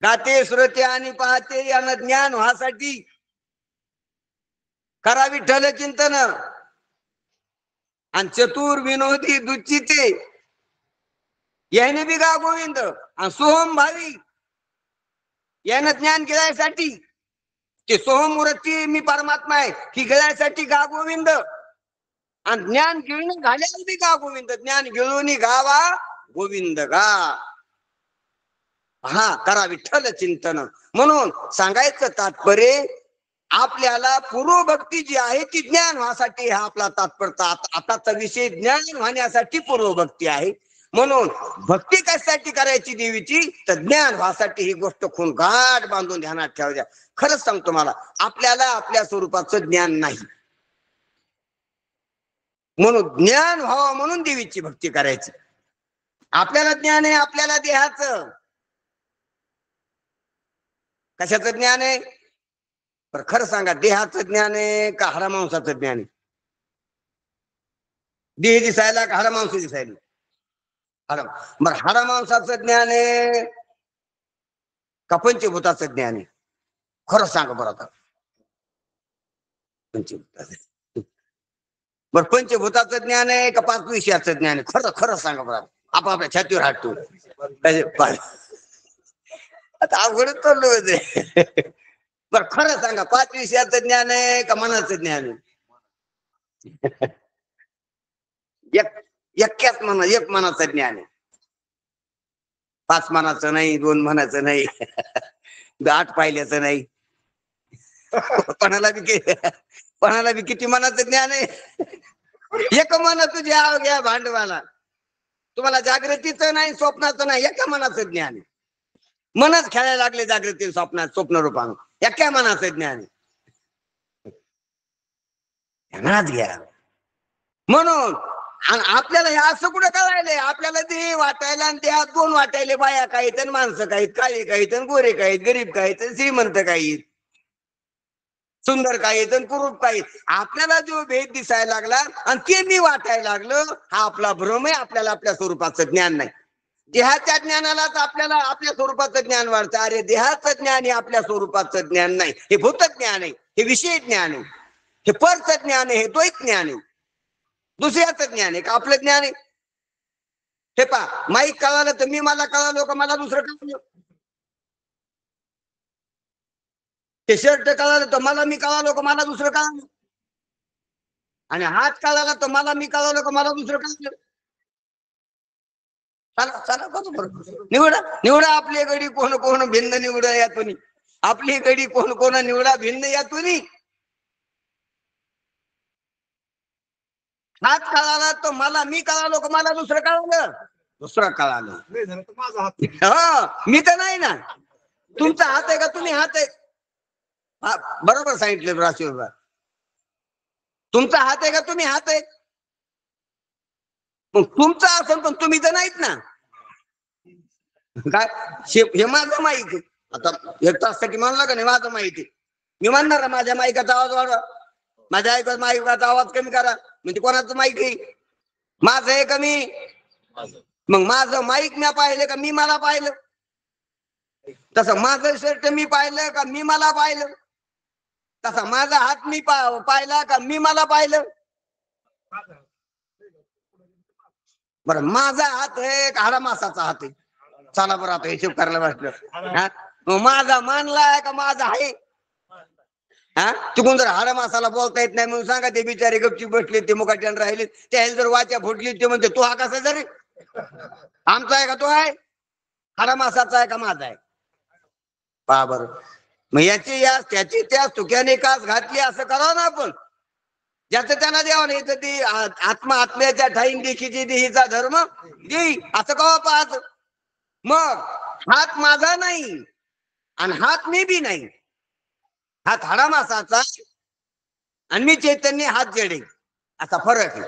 A: गाते, श्रोते आणि पाहते यांना ज्ञान व्हासाठी करा विठ्ठल चिंतन, आणि चतुर, विनोदी, दुचिते याने बी गा गोविंद, आणि सोहम भावी यानं ज्ञान गिळायसाठी, ते सोहम मूर्ती मी परमात्मा आहे ही गिळायसाठी गा गोविंद, आणि ज्ञान गिळून घाल्यावर बी गा गोविंद. ज्ञान गिळून गावा गोविंद गा. हा, करा विठ्ठल चिंतन. म्हणून सांगायचं तात्पर्य, आपल्याला पूर्व भक्ती जी आहे ती ज्ञान व्हासाठी हा आपला तात्पर्य. आताचा विषय ज्ञान होण्यासाठी पूर्व भक्ती आहे. म्हणून भक्ती कशासाठी करायची देवीची तर ज्ञान व्हासाठी. ही गोष्ट खून गाठ बांधून ध्यानात ठेवायच्या. खरंच सांगतो, मला आपल्याला आपल्या स्वरूपाचं ज्ञान नाही, म्हणून ज्ञान व्हावं म्हणून देवीची भक्ती करायची. आपल्याला ज्ञान आहे आपल्याला देहाचं. कशाचं ज्ञान आहे? पण खरं सांगा, देहाचं ज्ञान आहे का हरमांसाचं ज्ञान आहे? देह दिसायला का हाडा मांस दिसायला? हाडा. बरं, हाडा मांसाचं ज्ञान आहे का पंचभूताचं ज्ञान आहे? खरं सांगा बरं आता. पंचभूताचं. बरं, पंचभूताचं ज्ञान आहे का पाच विषयाचं ज्ञान आहे? खरं खरं सांगा बरं. आपापल्या छातीवर हात ठेवून. आता अवघडच चाललो होते. बरं खरं सांगा, पाच विषयाचं ज्ञान आहे का मनाचं ज्ञान आहे? एक्याच मना, एक मनाचं ज्ञान आहे. पाच मनाचं नाही, दोन मनाचं नाही, आठ पाहिल्याचं नाही. पणाला बी किती मनाचं ज्ञान आहे? एक मन तुझ्या घ्या भांडवाला. तुम्हाला जागृतीचं नाही, स्वप्नाचं नाही, एका मनाचं ज्ञान आहे. मनच खेळायला लागले जागृती स्वप्नात, स्वप्न रूपानं. एका मनाचं ज्ञान आहे. ध्यानात घ्या. म्हणून आपल्याला हे असं कुठं कळायलंय? आपल्याला देह वाटायला आणि देहात दोन वाटायले, बाया काही तर माणसं काही, काळे काही तर गोरे काही, गरीब काही तर श्रीमंत काही, सुंदर काही तर कुरूप काही. आपल्याला जो भेद दिसायला लागला आणि ते मी वाटायला लागलं, हा आपला भ्रम आहे. आपल्याला आपल्या स्वरूपाचं ज्ञान नाही. देहाच्या ज्ञानालाच आपल्याला आपल्या स्वरूपाचं ज्ञान वाटतं. अरे देहाचं ज्ञान हे आपल्या स्वरूपाचं ज्ञान नाही, हे भूत ज्ञान आहे, हे विषय ज्ञान आहे, हे परचं ज्ञान आहे, हे द्वैत ज्ञान आहे, दुसऱ्याचं ज्ञान आहे का आपलं ज्ञान आहे? हे पहा, माईक कळालं तर मी मला कळालो का मला दुसरं कळालं? ते शर्ट कळालं तर मला मी कळालो का मला दुसरं कळालं? आणि हात कळाला तर मला मी कळालो का मला दुसरं कळालं? चला चला, बरोबर. निवडा निवडा आपली गडी, कोण कोण भिन्न निवडा यातून. आपली गडी कोण कोण निवडा भिन्न यातून. हात कळाला तर मला मी कळालो का मला दुसरं कळालं? दुसरं कळालं. मी तर नाही ना. तुमचा हात आहे का तुम्ही हात आहे? बरोबर सांगितलं राशीवर. तुमचा हात आहे का तुम्ही हात आहे? मग तुमचा असेल पण तुम्ही तर नाहीत ना. काय हे माझं माहिती. आता एक तासासाठी म्हणलं का नाही माझं माहिती, मी म्हणणार माझ्या माईकाचा आवाज वाढवा, माझ्या ऐकत माईकाचा आवाज कमी करा. म्हणजे कोणाचं माईक आहे? माझं आहे का मी? मग माझं माईक मी पाहिलं का मी मला पाहिलं? तसं माझं शर्ट मी पाहिलं का मी मला पाहिलं? तसा माझा हात मी पाहिला का मी मला पाहिलं? बरं, माझा हात आहे का हाडा मासाचा हात आहे? चला बरं, आता हिशोब करायला बसलं. माझा मानलाय का माझा आहे? हा, चुकून जर हाडा मासाला बोलता येत नाही म्हणून सांगा, ते बिचारे गपची बसले, ते मुकाट्यान राहिले, त्या जर वाच्या फुटली ते म्हणते तू हा कसा जरी आमचा आहे का तो आहे? हाडा मासाचा आहे का माझा आहे? पहा बरं. मग याची या त्याची त्या चुक्याने कास घातली असं करावं ना आपण. ज्याचं त्यांना द्यावं नाही तर ती आत्मा आत्म्याच्या ठाईन देखीची देहीचा धर्म देई असं कवा पाहत. मग हात माझा नाही आणि हात मी बी नाही. हात हाडा मासाचा आणि मी चैतन्य, हात जडे, असा फरक आहे.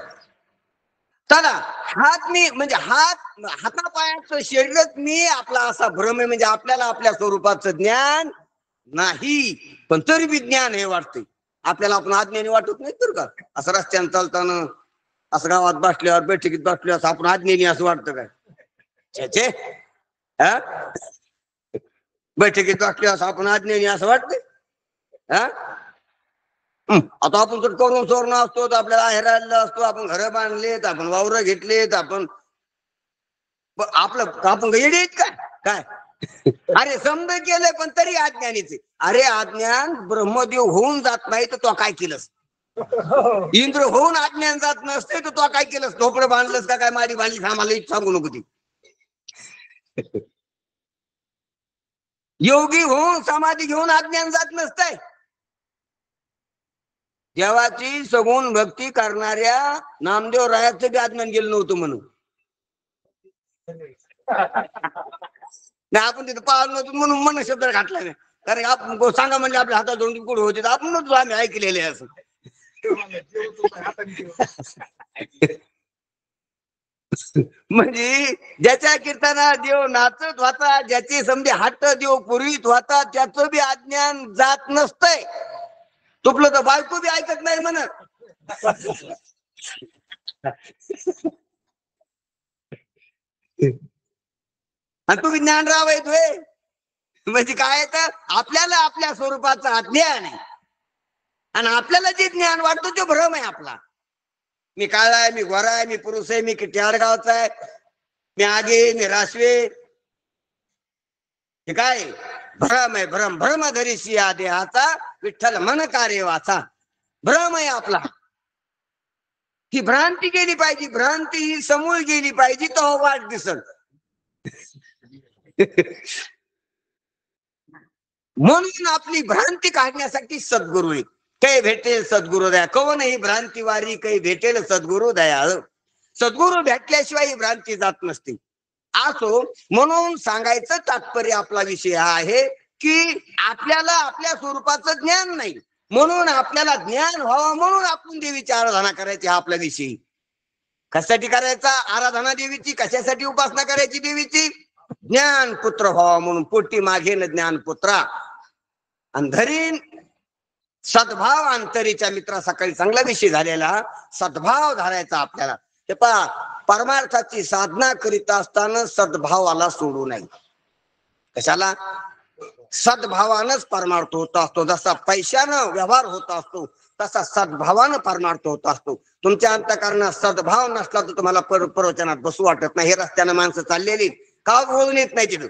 A: चला, हात मी म्हणजे हातापायाचं शरीरच मी आपला असा भ्रम आहे. म्हणजे आपल्याला आपल्या स्वरूपाचं ज्ञान नाही, पण तरी बी ज्ञान हे वाटतंय आपल्याला. आपण अज्ञानी वाटत नाही तर का? असं रस्त्यानं चालताना, असं गावात बसल्यावर, बैठकीत बसल्यावर आपण अज्ञानी असं वाटतं काय? छे, हा, बैठकीत बसल्यावर आपण अज्ञानी असं वाटतंय? हा, आता आपण जर करून चोरण असतो तर आपल्याला हेरायला असतो, आपण घर बांधलेत, आपण वावर घेतलेत, आपण आपण येडे आहेत का काय? अरे समज केलंय पण तरी अज्ञानीचे. अरे अज्ञान ब्रह्मदेव होऊन जात नाही तर तो काय केलंस? इंद्र होऊन अज्ञान जात नसते तर तो काय केलंस? झोपडं बांधलंस का काय, माडी बांधली? आम्हाला सांगू नको ती. योगी होऊन समाधी घेऊन अज्ञान जात नसतंय. देवाची सगुण भक्ती करणाऱ्या नामदेव रायाचं बी अज्ञान गेलं नव्हतं म्हणून. नाही, आपण तिथं पाहिलं नव्हतं म्हणून मन शब्द घातला नाही. कारण आपण सांगा म्हणजे आपल्या हातात दोन कुठे होते तर आपण आम्ही ऐकलेले असं. म्हणजे ज्याच्या कीर्तना देव नाचत होता, ज्याची समजे हात देव पुरवीत होता, त्याचं बी अज्ञान जात नसतंय. तुपलं तर बायको बी ऐकत नाही म्हणत. आणि तुम्ही ज्ञानराव येतोय म्हणजे काय तर आपल्याला आपल्या स्वरूपाचा ज्ञान आहे आणि आपल्याला जे ज्ञान वाटतं ते भ्रम आहे आपला. मी काळा आहे, मी गोरा आहे, मी पुरुष आहे, मी किती गावचा आहे, मी आगे, मी रासवे, हे काय भ्रम आहे. भ्रम भ्रम धरीशी या देहाचा विठ्ठल मन कार्य वाचा. भ्रम आहे आपला. ही भ्रांती गेली पाहिजे. भ्रांती ही समूळ गेली पाहिजे तो वाट दिसत. म्हणून आपली भ्रांती काढण्यासाठी सद्गुरु आहे. काही भेटेल सद्गुरु दया. कवन ही भ्रांती वारी काही भेटेल सद्गुरु दयाळ. सद्गुरु भेटल्याशिवाय ही भ्रांती जात नसते. असो म्हणून सांगायचं तात्पर्य आपला विषय हा आहे की आपल्याला आपल्या स्वरूपाचं ज्ञान नाही, म्हणून आपल्याला ज्ञान व्हावं म्हणून आपण देवीची आराधना करायची. हा आपला विषय. कशासाठी करायचा आराधना देवीची? कशासाठी उपासना करायची देवीची? ज्ञान पुत्र व्हावा म्हणून. पोटी मागेन ज्ञान पुत्रा आणि धरीन सद्भाव. अंतरीच्या मित्रा सकाळी चांगला विषय झालेला. सद्भाव धरायचा आपल्याला. ते पहा, परमार्थाची साधना करीत असताना सद्भावाला सोडू नये. कशाला? सद्भावानंच परमार्थ होत असतो. जसा पैशानं व्यवहार होत असतो तसा सद्भावानं परमार्थ होत असतो. तुमच्या अंतःकरणात सद्भाव नसला तर तुम्हाला प्रवचनात बसू वाटत नाही. हे रस्त्यानं माणसं चाललेली का बोलून येत नाही तिथं.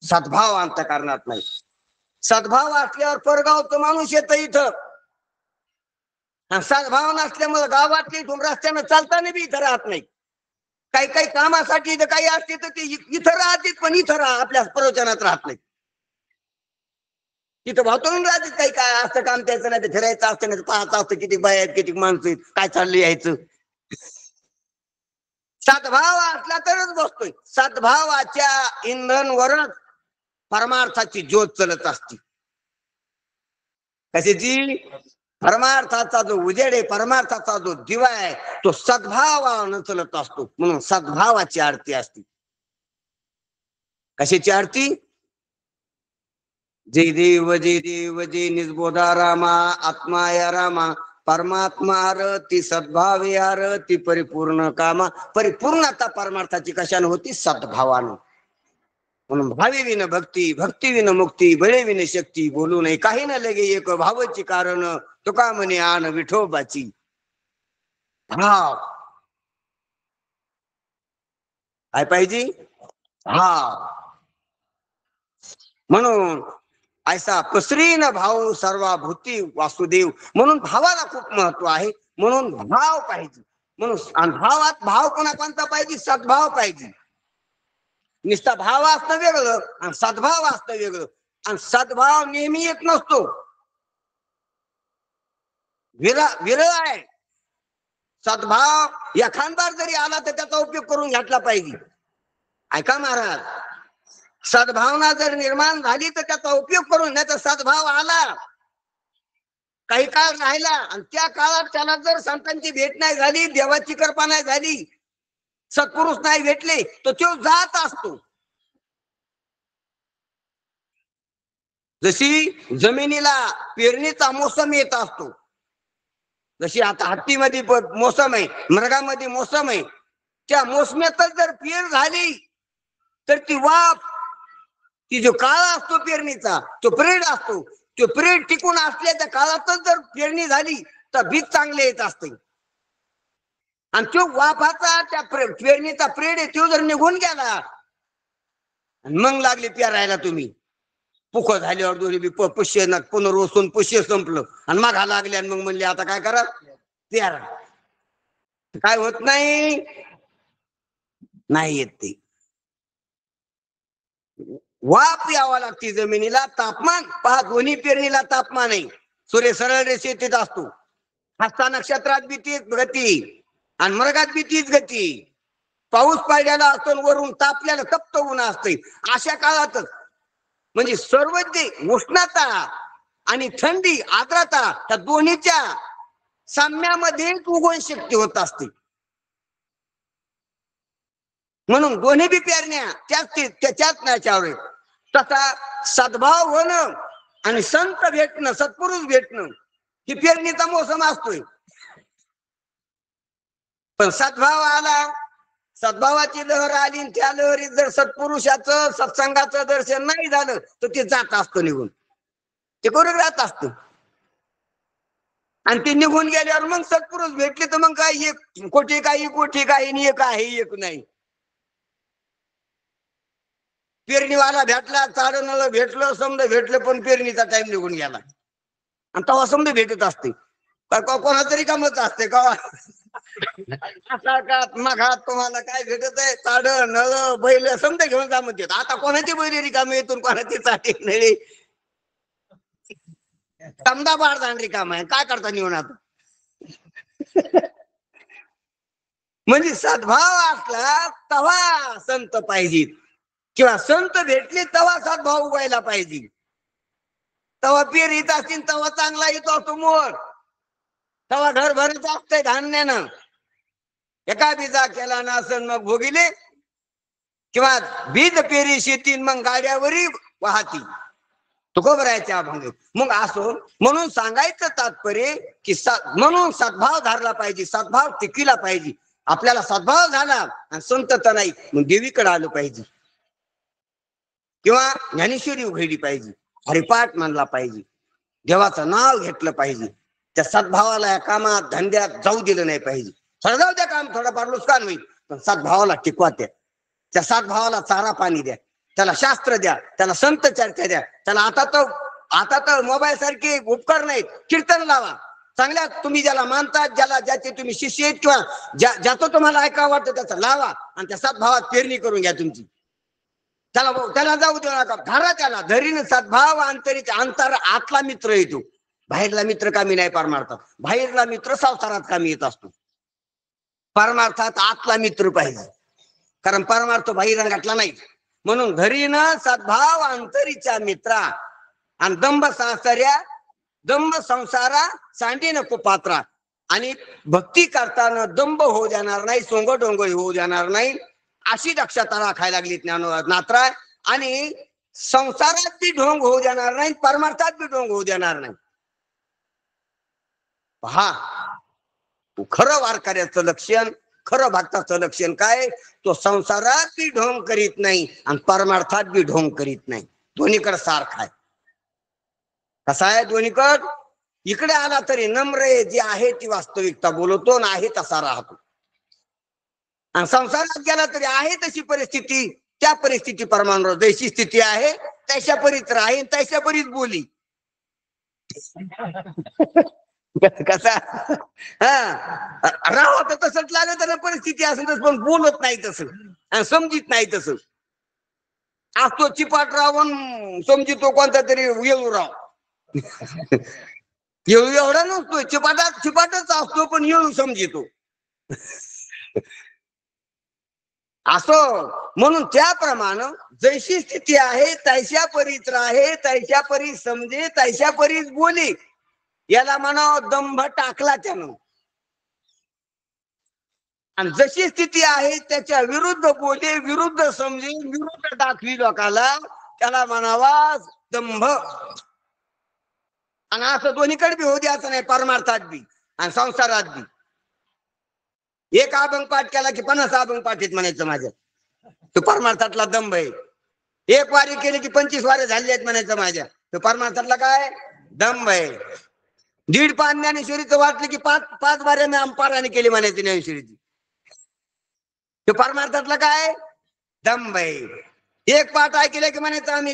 A: सद्भाव अंतःकरणात नाही. सद्भाव असल्यावर परगावचं माणूस येतं इथं. सद्भाव नसल्यामुळे गावातली इथून रस्त्यानं चालताना बी इथं राहत नाही. काही काही कामासाठी काही असते तर ते इथं राहते, पण इथं आपल्या प्रवचनात राहत नाही. तिथं भातून राहते. काही काय असतं काम त्याचं नाही, फिरायचं असतं नाही, पाहायचं असतं किती बाय आहेत किती माणसं आहेत काय चाललं यायचं. सद्भाव असला तरच बसतोय. सद्भावाच्या इंधनवरच परमार्थाची ज्योत चलत असते. कशाची? परमार्थाचा जो उजेड आहे, परमार्थाचा जो दिवा आहे तो सद्भावानं चलत असतो. म्हणून सद्भावाची आरती असते. कशाची आरती? जय देव जय देव जय निजबोधा रामा आत्मा या रामा परमात्मा आरती सद्भावे आरती परिपूर्ण कामा. परिपूर्णता परमार्थाची कशाने होती? सद्भावानं. म्हणून भावी विन भक्ती, भक्ती विन मुक्ती, बळे विन शक्ती, बोलू नये काही न लगे एक भावची कारण, तुका म्हणे आण विठोबाची. भाव काय पाहिजे? भाव. म्हणून ऐसा पसरीन भाव सर्वाभूती वासुदेव. म्हणून भावाला खूप महत्व आहे. म्हणून भाव पाहिजे. म्हणून आणि भावात भाव कोणता पाहिजे? सद्भाव पाहिजे. नुसता भाव असतं वेगळं आणि सद्भाव असतं वेगळं. आणि सद्भाव नेहमी येत नसतो, विरळ आहे. सद्भाव एखादबार जरी आला तर त्याचा उपयोग करून घेतला पाहिजे. ऐका महाराज, सद्भावना जर निर्माण झाली तर त्याचा उपयोग करून, नाही तर सद्भाव आला काही काळ राहिला आणि त्या काळात त्याला जर संतांची भेट नाही झाली, देवाची कृपा नाही झाली, सत्पुरुष नाही भेटले तर तो जात असतो. जशी जमिनीला पेरणीचा मोसम येत असतो, जशी आता हत्तीमध्ये मोसम आहे, मृगामध्ये मोसम आहे, त्या मोसमातच जर पेर झाली तर ती वाफ, ती जो काळ असतो पेरणीचा, तो पिरियड असतो, तो पिरियड टिकून असल्याच्या काळातच जर पेरणी झाली तर बीज चांगले येत असते. आणि तो वाफाचा त्या पेरणीचा पिरियड आहे तो जर निघून गेला आणि मग लागले पेरायला तुम्ही, पुख झाल्यावर दोन्ही बी पुष्य पुनर्वसून पुष्य संपलं आणि माघा लागले आणि मग म्हणले आता काय करा पेरा. काय होत नाही, नाही येत ते. वाफ यावा लागते जमिनीला. तापमान पहा, दोन्ही पेरणीला तापमान आहे. सूर्य सरळ रेषेत असतो, हस्ता नक्षत्रात बी तीच गती आणि मृगात बी तीच गती. पाऊस पडलेला असतो वरून तापल्याला तप्त ऊन असते. अशा काळातच म्हणजे सर्व जे उष्णता आणि थंडी आर्द्रता त्या दोन्हीच्या साम्यामध्ये उगवण शक्ती होत असते. म्हणून दोन्ही बी पेरण्या त्याच्याच नाच्यावर. तसा सद्भाव होणं आणि संत भेटणं, सत्पुरुष भेटणं ही पेरणीचा मोसम असतोय. पण सद्भाव आला, सद्भावाची लहर आली, त्या लहरीत जर सत्पुरुषाचं सत्संगाचं दर्शन नाही झालं तर ते जात असतं निघून, ते करून राहत असतं. आणि ते निघून गेल्यावर मग सत्पुरुष भेटले तर मग काय एक कोटी काही कोटी काही एक आहे एक नाही. पेरणीवाला भेटला, चाडणं भेटलं, समजा भेटलं, पण पेरणीचा टाइम निघून गेला आणि तेव्हा समजा भेटत असते. कोणातरी कामच असते का मघात तुम्हाला काय भेटत आहे, चाड नळ बैल समजा घेऊन जा म्हणते. आता कोणाची बैल रिकाम येतून कोणाची चाटी नळी समजा बारदान रिकाम आहे, काय करता निवून आता. म्हणजे सद्भाव असला तवा संत पाहिजेत, किंवा संत भेटले तवा सद्भाव उगायला पाहिजे. तवा पेर येत असतील तवा चांगला येतो असतो मोर, तवा घर भरत असतंय धान्यानं. एका बीजा केला नासन मग भोगिले, किंवा बीज पेरी शेतीन मग गाड्यावरी वाहती तुकोबरायच्या अभंग. मग असो म्हणून सांगायचं तात्पर्य की म्हणून सद्भाव धरला पाहिजे, सद्भाव टिकविला पाहिजे. आपल्याला सद्भाव झाला आणि संतता नाही मग देवीकडे आलं पाहिजे, किंवा ज्ञानेश्वरी उघडली पाहिजे, हरिपाठ मानला पाहिजे, देवाचं नाव घेतलं पाहिजे. त्या सद्भावाला या कामात धंद्यात जाऊ दिलं नाही पाहिजे. थोडं जाऊ द्या काम, थोडंफार नुकसान होईल, पण सद्भावाला टिकवा द्या. त्या सद्भावाला चारा पाणी द्या, त्याला शास्त्र द्या, त्याला संत चर्चा द्या. त्याला आता तर मोबाईल सारखे उपकरण नाहीत. कीर्तन लावा चांगल्या, तुम्ही ज्याला मानतात, ज्याचे तुम्ही शिष्य आहेत, किंवा ज्याचं तुम्हाला ऐकावं वाटतं त्याचं लावा आणि त्या सद्भावात पेरणी करून घ्या तुमची. त्याला जाऊ देऊ नका, धरा त्याला. धरीन सद्भाव अंतरीत अंतर आतला मित्र येतो, बाहेरला मित्र कामी नाही परमार्थात. बाहेरला मित्र संसारात कामी येत असतो, परमार्थात आतला मित्र पाहिजे, कारण परमार्थ बाहेरंगातला नाही. म्हणून धरीन सद्भाव अंतरीच्या मित्रा, आणि दंभ संसारा सांडी नको पात्रा. आणि भक्ती करताना दंभ होऊ देणार नाही, सोंग डोंगळी होऊ देणार नाही, अशी दक्षता राखायला लागली नात्रा. आणि संसारात बी ढोंग होऊ देणार नाही, परमार्थात बी ढोंग होऊ देणार नाही. पहा, खरं वारकऱ्याचं लक्षण, खरं भक्ताचं लक्षण काय, तो संसारात बी ढोंग करीत नाही आणि परमार्थात बी ढोंग करीत नाही. दोन्हीकडे सारखा आहे. कसा आहे दोन्हीकड? इकडे आला तरी नम्र जी आहे ती वास्तविकता बोलतो ना, आहे तसा राहतो. आणि संसारात गेला तरी आहे तशी परिस्थिती, त्या परिस्थिती प्रमाणे जशी स्थिती आहे तशा परीत राहील, तशा परीत बोली. कसा राहत तसंच लागत ना, परिस्थिती असेल पण बोलत नाही तसं आणि समजित नाही तसं. असतो चिपाट रावण समजितो कोणता तरी येळूराव. येळू एवढा नसतो, चिपाटच असतो पण येळू समजितो. असो म्हणून त्याप्रमाणे जैशी स्थिती आहे तैशा परीच राहे, तैशा परी समजे, तैशा परीच बोली. याला म्हणावं दंभ टाकला त्यानं. आणि जशी स्थिती आहे त्याच्या विरुद्ध बोले, विरुद्ध समजे, विरुद्ध दाखवी लोकाला, त्याला म्हणावा दंभ. आणि असं दोन्हीकडे बी होऊ द्यायचं नाही, परमार्थात बी आणि संसारात बी. एक अभंग पाठ केला की 50 अभंग पाठीत म्हणायचं माझ्या, तो परमार्थातला दंभ आहे. एक वारी केली की 25 वारे झाले आहेत म्हणायचं माझ्या, तो परमार्थातला काय दंभ आहे. 1.5 पान ज्ञानेश्वरीचं वाटलं की 5 वाऱ्या मी पारायण केली म्हणायची ज्ञानेश्वरीची, तो परमार्थातला काय दंभ आहे. एक पाठ ऐकले की म्हणायचं आम्ही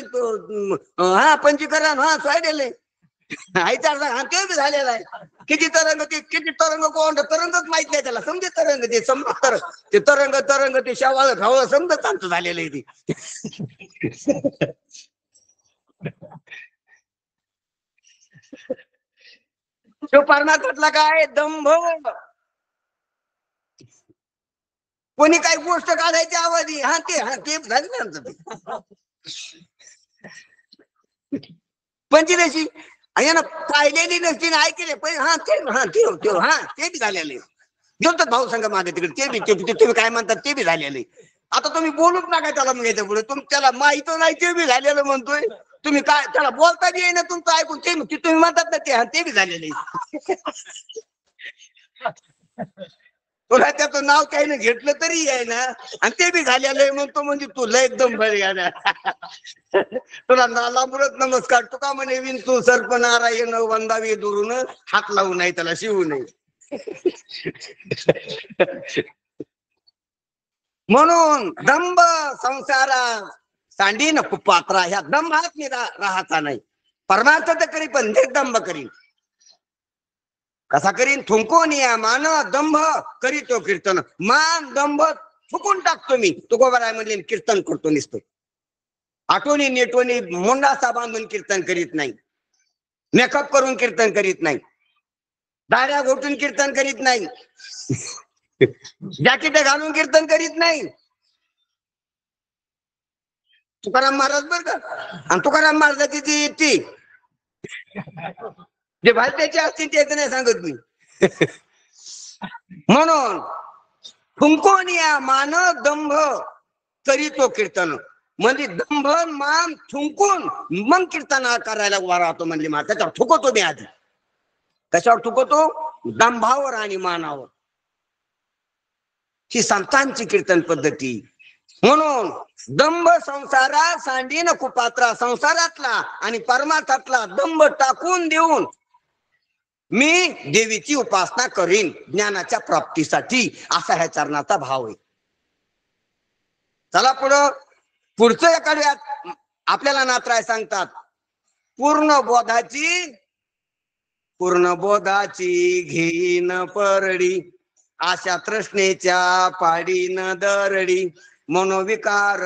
A: हा पंचीकरण हा सोडले ते बी झालेला आहे. किती तरंग कोण तरंगच माहित नाही त्याला, समजे तरंग ते समज ते तरंग ते शेवाळ घावळ समजत आमचं झालेलं आहे ते. तो परमार्थातला काय दंभ. कोणी काही गोष्ट काढायची आवाजी हा ते झाली ना आमचं ते पंचदेशी ना पाहिलेली नसती ऐकले पण ते बी झालेले. घेऊन भाऊ संघ मागे तिकडे ते बी तुम्ही काय म्हणतात ते बी झालेले. आता तुम्ही बोलूच नका त्याला मग याच्या पुढे, त्याला माहित नाही ते बी झालेलं म्हणतोय. तुम्ही काय त्याला बोलता बी ना तुमचं ऐकून ते तुम्ही म्हणतात ना ते बी झालेले. तुला त्याचं नाव काही ना घेतलं तरी आहे ना, आणि ते बी झालेलं आहे म्हणतो म्हणजे तुला एकदम बळी आहे. तुला नालामुळच नमस्कार तुका म्हणे विंचू सर्पनारायण वंदावी दुरून हात लावू नाही त्याला शिवू नये. म्हणून दंभ संसारा सांडी न कुपात्रा, ह्या दंभात मी राहायचा नाही. परमार्थ तर करी पण निर्दंभ करीन. कसा करीन? थुंकून या मान दंभ करीतो कीर्तन. मान दंभ थुकून टाकतो मी. तुकोबाराय म्हणले कीर्तन करतो निसतो. आठवणी नेटवणी मुंडासा बांधून कीर्तन करीत नाही. मेकअप करून कीर्तन करीत नाही. दाड्या घोटून कीर्तन करीत नाही. जॅकेट घालून कीर्तन करीत नाही. तुकाराम महाराज बर का, आणि तुकाराम महाराजाची जी ती जे भारताचे असतील तेच नाही सांगत मी. म्हणून फुंकून या मान दंभ करीतो कीर्तन. म्हणजे दंभ मान थुंकून मग कीर्तन करायला उभा राहतो म्हणले मा. त्याच्यावर थुकवतो मी आधी. कशावर थुकवतो? दंभावर आणि मानावर. ही संतांची कीर्तन पद्धती. म्हणून दंभ संसारा सांडीन कुपात्रा, संसारातला आणि परमार्थातला दंभ टाकून देऊन मी देवीची उपासना करीन ज्ञानाच्या प्राप्तीसाठी, असा ह्या चरणाचा भाव आहे. चला पुढचं एखाद्यात आपल्याला नात्राय सांगतात. पूर्ण बोधाची घेईन परडी, आशा तृष्णेच्या पाडीन दरडी, मनोविकार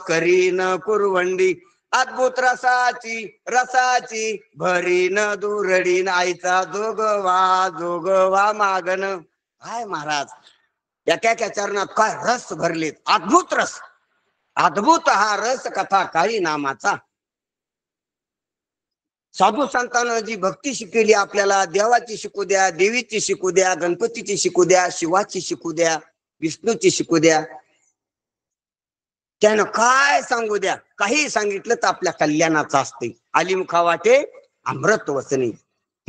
A: करीन कुरवंडी, अद्भुत रसाची भरीन दुरडीन, आईचा जोगवा मागन. हाय महाराज, एका चरणात काय रस भरलेत, अद्भुत रस. अद्भुत हा रस कथा काळी नामाचा. साधू संतांना जी भक्ती शिकवली आपल्याला, देवाची शिकू द्या, देवीची शिकू द्या, गणपतीची शिकू द्या, शिवाची शिकू द्या, विष्णूची शिकू द्या, त्यानं काय सांगू द्या, काही सांगितलं तर आपल्या कल्याणाचं असते. आलिमुखा वाटे अमृत वचने.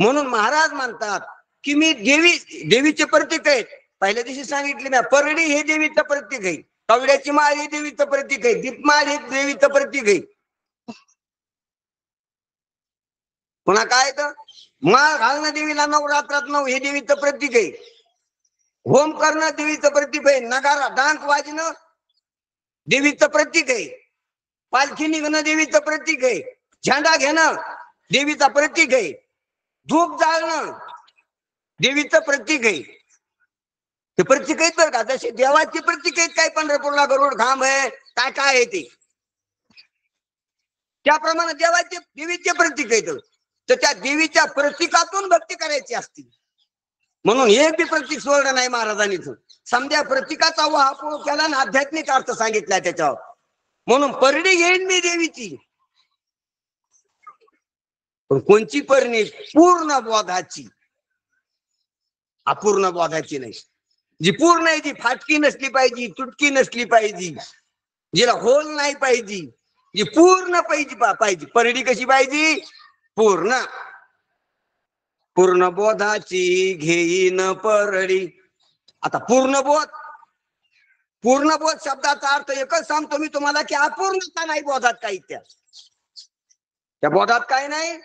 A: म्हणून महाराज म्हणतात की मी देवीचे प्रतीक आहे. पहिल्या दिवशी सांगितले ना, परडी हे देवीचं प्रतीक आहे, कवड्याची माळ हे देवीचं प्रतीक आहे, दीपमाळ हे देवीचं प्रतीक आहे. पुन्हा काय तर माळ घालणं देवीला नवरात्रात 9 हे देवीचं प्रतीक आहे. होम करणं देवीचं प्रतीक आहे. नगारा डांक वाजणं देवीचं प्रतीक आहे. पालखी निघणं देवीचं प्रतीक आहे. झेंडा घेणं देवीचा प्रतीक आहे. धूप जाळणं देवीचं प्रतीक आहे. ते प्रतीक आहेत बरं का, जसे देवाची प्रतीक आहेत. काय पंढरपूरला गरुड खांब आहे, काय काय आहे ते, त्याप्रमाणे देवीचे प्रतीक आहेत. तर त्या देवीच्या प्रतीकातून भक्ती करायची असते. म्हणून एक बी प्रतीक सोडलं नाही महाराजांनी. समजा प्रतीकाचा वापर केला ना, आध्यात्मिक अर्थ सांगितलाय त्याच्यावर. म्हणून परडी घेईन मी देवीची. पण कोणची परणी? पूर्ण बोधाची, अपूर्ण बोधाची नाही. जी पूर्ण आहे, जी फाटकी नसली पाहिजे, तुटकी नसली पाहिजे, जिला होल नाही पाहिजे, जी पूर्ण पाहिजे. परडी कशी पाहिजे? पूर्ण बोधाची घेईन परडी. आता पूर्ण बोध शब्दाचा अर्थ एकच सांगतो मी तुम्हाला, की अपूर्णता नाही बोधात काही. त्या बोधात काय नाही?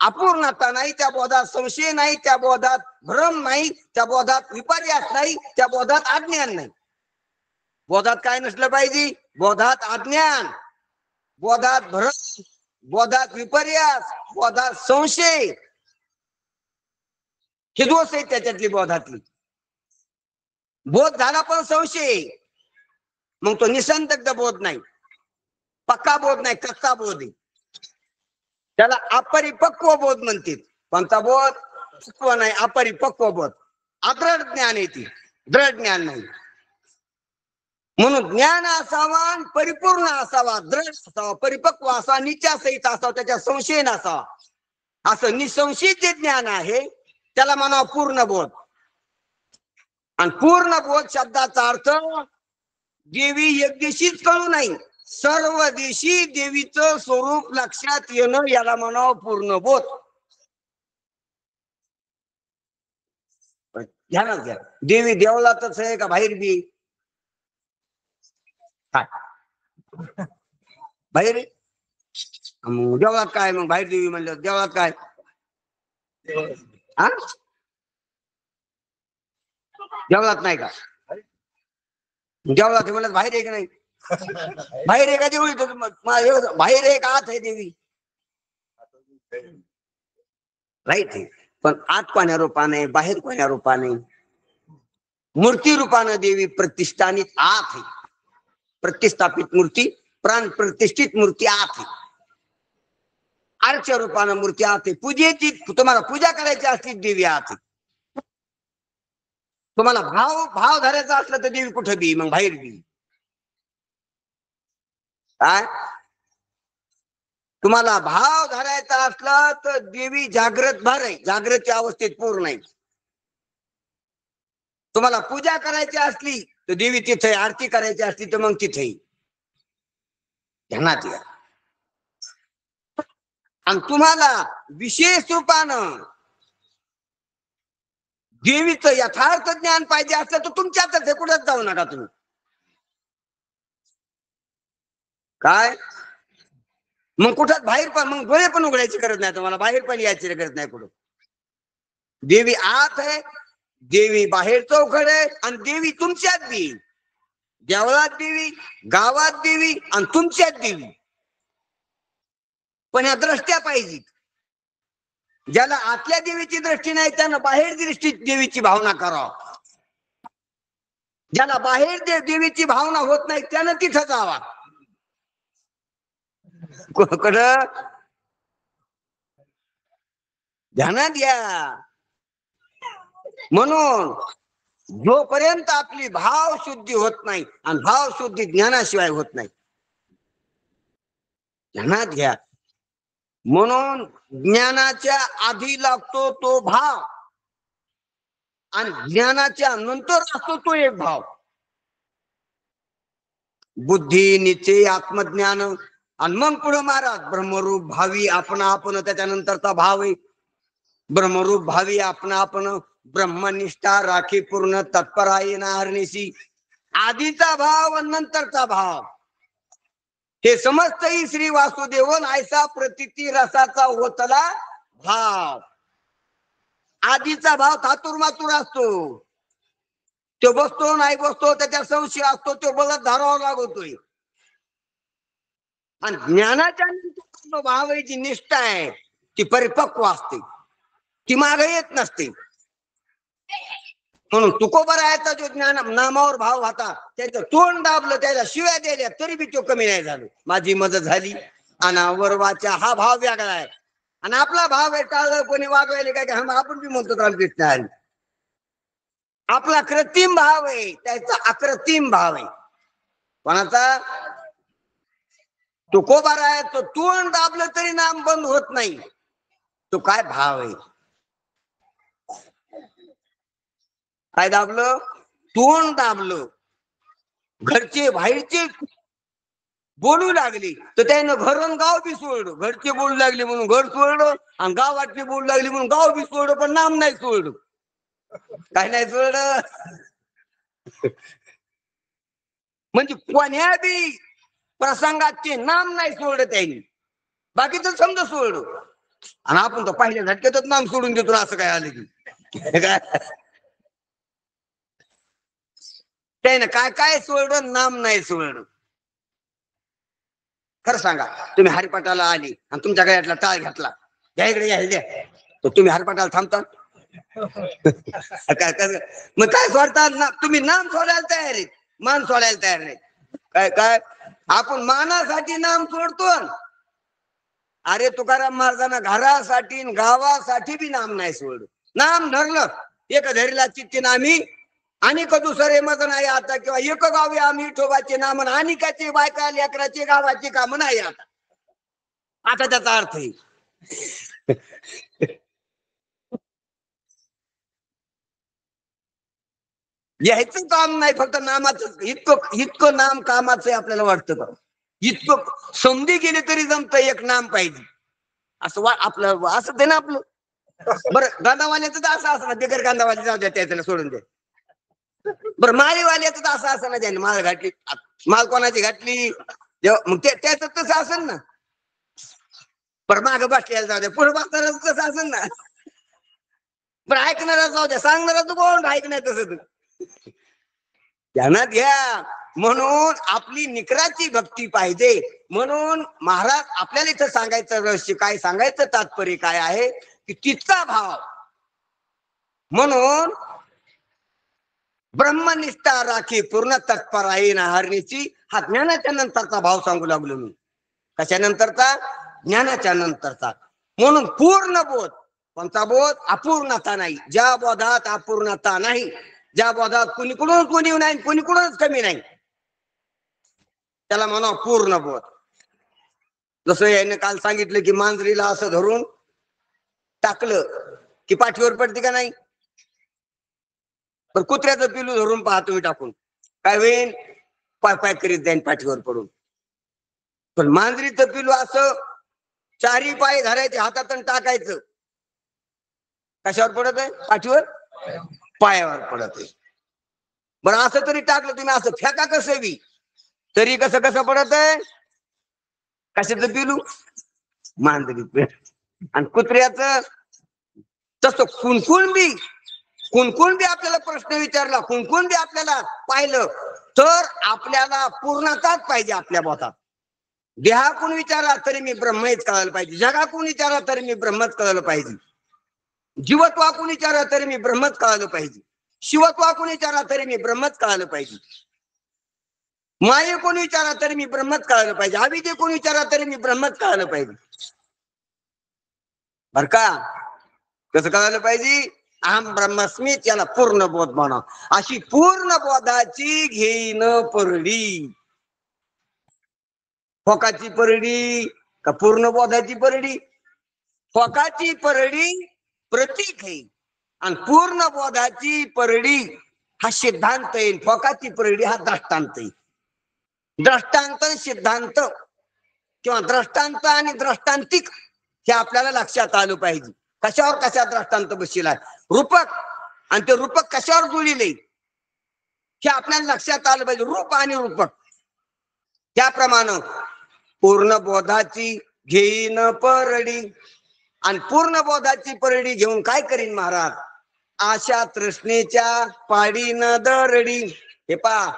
A: अपूर्णता नाही. त्या बोधात संशय नाही. त्या बोधात भ्रम नाही. त्या बोधात विपर्यास नाही. त्या बोधात अज्ञान नाही. बोधात काय नसलं पाहिजे? बोधात अज्ञान, बोधात भ्रम, बोधात विपर्यास, बोधात संशय, हे दोष आहेत त्याच्यातली बोधातली. बोध झाला पण संशय, मग तो निसंदिग्ध बोध नाही, पक्का बोध नाही, कच्चा बोध आहे. त्याला अपरिपक्व बोध म्हणतात. कोणता बोध? पक्व नाही, अपरिपक्व बोध. अदृढ ज्ञान येते, दृढ ज्ञान नाही. म्हणून ज्ञान असावा, परिपूर्ण असावा, दृढ असावा, परिपक्व असावा, निश्चयासहित असावा, त्याच्या संशय नसावा. असं निसंशयित जे ज्ञान आहे त्याला म्हणावं पूर्ण बोध. आणि पूर्ण बोध शब्दाचा अर्थ देवी एक दिवशीच कळू नाही, सर्व दिवशी देवीचं स्वरूप लक्षात येणं, याला म्हणावं पूर्ण बोध. ध्यानात घ्या. देवी देवळातच आहे का बाहेर बी? काय बाहेर आहे? देवळात काय मग? बाहेर देवी म्हणलं देवळात काय? हा, देवळात नाही का? देवळात म्हणलं बाहेर आहे का नाही? बाहेर आहे का देवळी? बाहेर आहे का आत आहे देवी? राईट आहे. पण आत कोण्या रूपाने, बाहेर कोण्या रूपाने? मूर्ती रूपानं देवी प्रतिष्ठानित आत आहे. प्रतिष्ठापित मूर्ती, प्राण प्रतिष्ठित मूर्ती आत आहे. अर्च रूपानं मूर्ती आत आहे. पूजेची तुम्हाला पूजा करायची असली देवी आत आहे. तुम्हाला भाव धरायचा असला तर देवी कुठं बी, मग बाहेर बी. काय तुम्हाला भाव धरायचा असला तर देवी जागृत भर आहे, जागृतच्या अवस्थेत पूर्ण आहे. तुम्हाला पूजा करायची असली तर देवी तिथे, आरती करायची असली तर मग तिथे. ध्यानात या. आणि तुम्हाला विशेष रूपानं देवीचं यथार्थ ज्ञान पाहिजे असलं तर तुमच्यातच आहे, कुठंच जाऊ नका तुम्ही. काय मग कुठं बाहेर पण, मग डोळे पण उघडायची गरज नाही तुम्हाला, बाहेर पण यायची गरज नाही कुठं. देवी आत आहे, देवी बाहेर चौकड आहे, आणि देवी तुमच्यात बी. देवळात देवी, गावात देवी, आणि तुमच्यात देवी. पण या दृष्ट्या पाहिजे. ज्याला आतल्या देवीची दृष्टी नाही त्यानं बाहेर दृष्टी देवीची भावना करावं. ज्याला बाहेर देवीची भावना होत नाही त्यानं तिथं जावा. कुठं? ध्यानात घ्या. म्हणून जोपर्यंत आपली भाव शुद्धी होत नाही, आणि भाव शुद्धी ज्ञानाशिवाय होत नाही. ध्यानात घ्या. म्हणून ज्ञानाच्या आधी लागतो तो भाव, आणि ज्ञानाच्या नंतर असतो तो एक भाव. बुद्धी, निश्चय, आत्मज्ञान, आणि मग पुढे महाराज ब्रह्मरूप भावी आपण त्याच्यानंतरचा भाव आहे. ब्रह्मरूप भावी आपण ब्रह्मनिष्ठा राखी पूर्ण तत्पराई नाहरनिशी. आधीचा भाव आणि नंतरचा भाव हे समजतही श्री वासुदेवन ऐसा प्रतिती रसाचा ओतला भाव. आधीचा भाव थातूर मातूर असतो, तो बसतो नाही बसतो, त्याच्या संशय असतो, तो बलत धरावा लागतोय. आणि ज्ञानाच्या भावाची निष्ठा आहे ती परिपक्व असते, ती मागे येत नसते. म्हणून तुकोबरायाचा जो ज्ञान नामावर भाव होता, त्याचं तोंड दाबलं, त्याला शिव्या दिल्या तरी बी तो कमी नाही झालो. माझी मदत झाली. आणि वरवाचा हा भाव वेगळा आहे, आणि आपला भाव आहे टाळलं कोणी वागवायला काय काय, आपण बी म्हणतो रामकृष्ण हरी. आपला कृत्रिम भाव आहे, त्याचा अकृत्रिम भाव आहे. कोणाचा? तुकोबरायाचं तोंड दाबलं तरी नाम बंद होत नाही. तो काय भाव आहे? काय दाबलं? तोंड दाबलं. घरचे बाहेरचे बोलू लागले तर त्यानं घरून गाव बी सोडलं. घरचे बोलू लागले म्हणून घर सोडलं, आणि गावातले बोलू लागले म्हणून गाव बी सोडलं, पण नाम नाही सोडलं. काय नाही सोडलं? म्हणजे कोण्या बी प्रसंगात ते नाम नाही सोडलं त्यांनी, बाकीचं समजा सोडलं. आणि आपण तर पहिल्या झटक्यातच नाम सोडून देतो, असं काय आलं की त्यानं काय काय सोडलं, नाम नाही सोडलं. खरं सांगा, तुम्ही हरिपाठाला आली आणि तुमच्या गळ्यातला टाळ घातला, या इकडे या तर तुम्ही हरिपाठाला थांबता? मग काय सोडतात ना तुम्ही? नाम सोडायला तयार आहे, मान सोडायला तयार नाही. काय काय आपण मानासाठी नाम सोडतो. अरे तुकाराम महाराजांना घरासाठी गावासाठी बी नाम नाही सोडलं. नाम धरलं, एक धरीला चित्ती नामी आणि दुसरे मग नाही आता, किंवा एक गावी आम्ही विठोबाचे नाम, आणि काचे बायका लेकराचे गावाची काम नाही आता. आता त्याचा अर्थ आहे यायचं काम नाही, फक्त नामाचं. इतकं नाम कामाचं आहे आपल्याला वाटतं का? इतकं समधी गेले तरी जमतं, एक नाम पाहिजे असं आपलं असं ते ना आपलं. बरं गांधावाल्याचं तर असं असं ना, बिगर गांधावाले जाऊ द्या, त्याला सोडून द्या. बरं माळीवाल्याचं तर असं असं ना, ज्याने माळ घातली, माळ कोणाची घातली मग त्याचं तसं असेल ना. बरं मागं बसल्याला जाऊ द्या, पुढे बसणारच तसं असेल ना. बरं ऐकणारा जाऊ द्या, सांगणारा तू कोण ऐकणार तसं ध्यानात घ्या. म्हणून आपली निकराची भक्ती पाहिजे. म्हणून महाराज आपल्याला इथं सांगायचं रहस्य काय, सांगायचं तात्पर्य काय आहे की तिचा भाव. म्हणून ब्रह्मनिष्ठा राखी पूर्ण तत्पर आहे ना हरणीची, हा ज्ञानाच्या नंतरचा भाव सांगू लागलो मी. कशा नंतरचा? ज्ञानाच्या नंतरचा. म्हणून पूर्ण बोध. कोणता बोध? अपूर्णता नाही. ज्या बोधात अपूर्णता नाही, ज्या बोधात कुणीकडून कोणी नाही, कुणीकडूनच कमी नाही, त्याला म्हणा पूर्ण बोध. जसं याने काल सांगितलं की मांजरीला असं धरून टाकलं की पाठीवर पडते का नाही. पण कुत्र्याचं पिलू धरून पहा तुम्ही टाकून, काय होईल? पाय पाय करीत जाईन पाठीवर पडून. पण मांजरीचं पिलू असं चारी पाय धरायचे हातातून टाकायचं, कशावर पडत आहे? पाठीवर, पायावर पडत आहे. बरं असं तरी टाकलं तुम्ही, असं फेका कसं बी, तरी कसं कसं पडत आहे? कशाचं पिलू? मांजरी. आणि कुत्र्याचं तसं कुणकुण बी आपल्याला प्रश्न विचारला, कुणकुण बी आपल्याला पाहिलं तर आपल्याला पूर्णताच पाहिजे आपल्या बोधात. देहाकून विचारला तरी मी ब्रह्मच कळायला पाहिजे, जगाकून विचारला तरी मी ब्रह्मच कळायला पाहिजे, जीवत्वाकून विचारला तरी मी ब्रह्मच कळायला पाहिजे, शिवत्वाकून विचारला तरी मी ब्रह्मच कळायला पाहिजे, मायेकून विचारला तरी मी ब्रह्मच कळायला पाहिजे, अविद्येकून विचारला तरी मी ब्रह्मच कळायला पाहिजे. बर का? कसं कळायला पाहिजे? अहम ब्रह्मस्मी, त्याला पूर्ण बोध म्हणा. अशी पूर्ण बोधाची घेईन परडी. फोकाची परडी का पूर्ण बोधाची परडी? फोकाची परडी प्रतीक आहे आणि पूर्ण बोधाची परडी हा सिद्धांत आहे. फोकाची परडी हा दृष्टांत आहे. दृष्टांत सिद्धांत किंवा दृष्टांत आणि दृष्टांतिक हे आपल्याला लक्षात आलं पाहिजे. कशावर कशा दृष्टांत बसलाय, रूपक, आणि ते रूपक कशावर जुळले हे आपल्याला लक्षात आलं पाहिजे. रूप आणि रूपक. त्याप्रमाणे पूर्ण बोधाची घेईन परडी, आणि पूर्ण बोधाची परडी घेऊन काय करीन महाराज? आशा तृष्णेच्या पाडीन दरडी. हे पहा,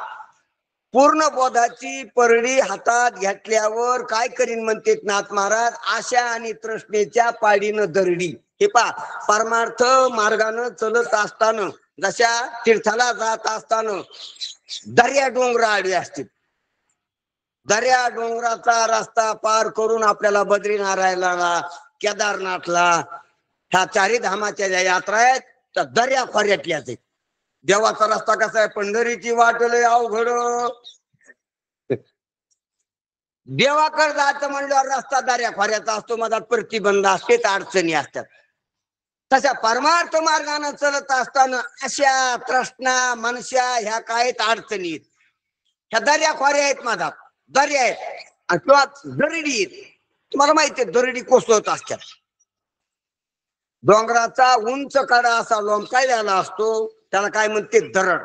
A: पूर्ण बोधाची परडी हातात घेतल्यावर काय करीन म्हणते नाथ महाराज? आशा आणि तृष्णेच्या पाडीनं दरडी. हे पहा, परमार्थ मार्गानं चलत असताना, जशा तीर्थाला जात असताना दर्या डोंगर आडवे असतील, दर्या डोंगराचा रस्ता पार करून आपल्याला बद्रीनारायणला, केदारनाथला, ह्या चारी धामाच्या ज्या यात्रा आहेत त्या दर्या खोऱ्यातल्याच आहेत. देवाचा रस्ता कसा आहे? पंढरीची वाट लय अवघड. देवाकडे जायचं म्हणल्यावर रस्ता दर्या खोऱ्याचा असतो, मधात प्रतिबंध असतेच, अडचणी असतात. तशा परमार्थ मार्गाने चलत असताना अशा तृष्णा मनशा ह्या काय अडचणी आहेत, ह्या दर्या खोऱ्या आहेत, मधात दर्या आहेत किंवा दरडी आहेत. तुम्हाला माहिती आहे दरडी कोसळत असतात. डोंगराचा उंच कडा असा लोंबकायला असतो, त्याला काय म्हणते? दरड.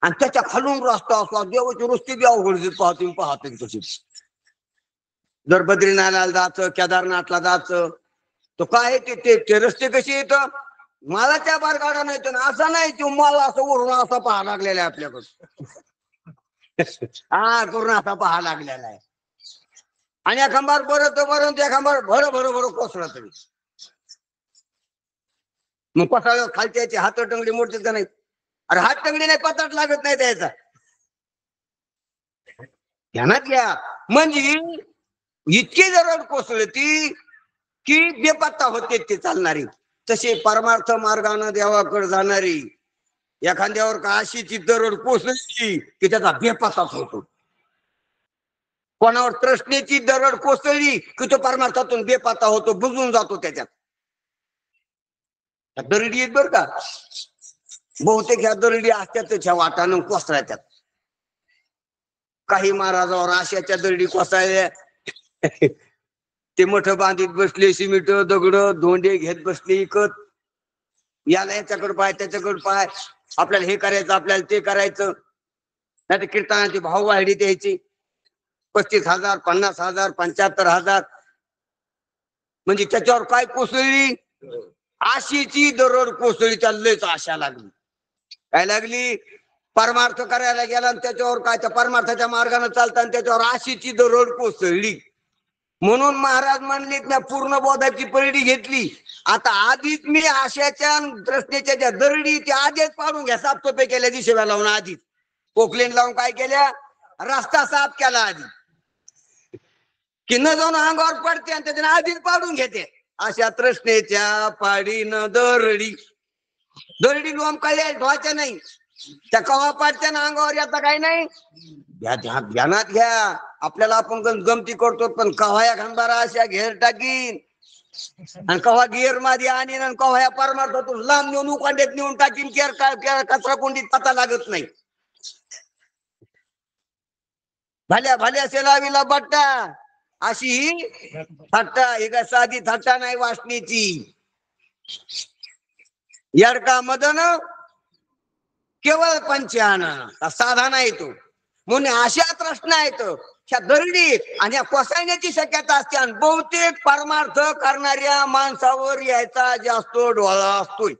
A: आणि त्याच्या खालून रस्ता असतो, देवाची रस्ते बी अवघड पाहतो तशी. जर बद्रीनाथला जायचं, केदारनाथला जायचं, तो काय ते रस्ते कसे येत? मालाच्या बारगाडा नाही तर असं नाही, तो माल असं वरून असा पाहा लागलेला आहे आपल्याकडं. हा करून असा पाहा लागलेला आहे. आणि एखांबार बरं त्या खांबार भर कोसळत. मग कोसळ खालच्याची हात टंगडी मोडतात का नाही? अरे हात टंगडी नाही, पताट लागत नाही त्याचा. ध्यानात घ्या. म्हणजे इतकी दरड कोसळती की बेपत्ता होते ते चालणारी. तसे परमार्थ मार्गाने देवाकडे जाणारी एखाद्यावर का अशीची दरड कोसळली की त्याचा बेपत्ताच होतो. कोणावर तृष्णेची दरड कोसळली की तो परमार्थातून बेपत्ता होतो, बुजून जातो त्याच्यात. दरडी आहेत बर का, बहुतेक ह्या दरडी असतात ह्या वाटानं कोसळतात. काही महाराजावर आशाच्या दरडी कोसळल्या, ते मठ बांधित बसले, सिमेंट दगड धोंडे घेत बसले इकत. याला याच्याकडे पाय त्याच्याकडे पाय, आपल्याला हे करायचं आपल्याला ते करायचं. नाही तर कीर्तनाची भाव वाढली द्यायची 35,000 50,000 75,000. म्हणजे त्याच्यावर काय कोसळली, आशेची दरड कोसळली. चाललेच आशा लागली. काय लागली, परमार्थ करायला गेला आणि त्याच्यावर काय, त्या परमार्थाच्या मार्गाने चालताना त्याच्यावर आशेची दरड कोसळली. म्हणून महाराज म्हणले मी पूर्ण बोधाची परडी घेतली. आता आधीच मी आशाच्या प्रश्नाच्या ज्या दरडी त्या आधीच पाडून घ्या, साफसफाई केल्या दिशेला लावून, आधीच पोकलेन लावून काय केल्या, रस्ता साफ केला आधी, की न जाऊन अंगावर पडते आणि त्याच्याने आधीच पाडून घेते. अशा तृष्णेच्या पाडीन दरडी, दरडी लोंबकळल्या धुवायच्या नाही, त्या कवा पाडत्या ना अंगावर येता काही नाही. ध्यानात घ्या. आपल्याला आपण गमती करतो, पण कव्हा घनबारा अशा घेर टाकीन आणि कव्हा गिअर मध्ये आणीन आणि कव्हा परमार्थातून लांब नेऊन उकांड्यात नेऊन टाकीन. कचरा कोंडीत पता लागत नाही. भल्या भल्या सेलावीला बट्टा, अशी ही थट्टा. ही काय साधी थट्टा नाही वासनीची. यडका मदन केवळ पंचान, साधा नाही तो. म्हणून अशा प्रश्न आहेत ह्या दरडी आणि या कोसळण्याची शक्यता असते. आणि बहुतेक परमार्थ करणाऱ्या माणसावर यायचा जास्त डोळा असतोय.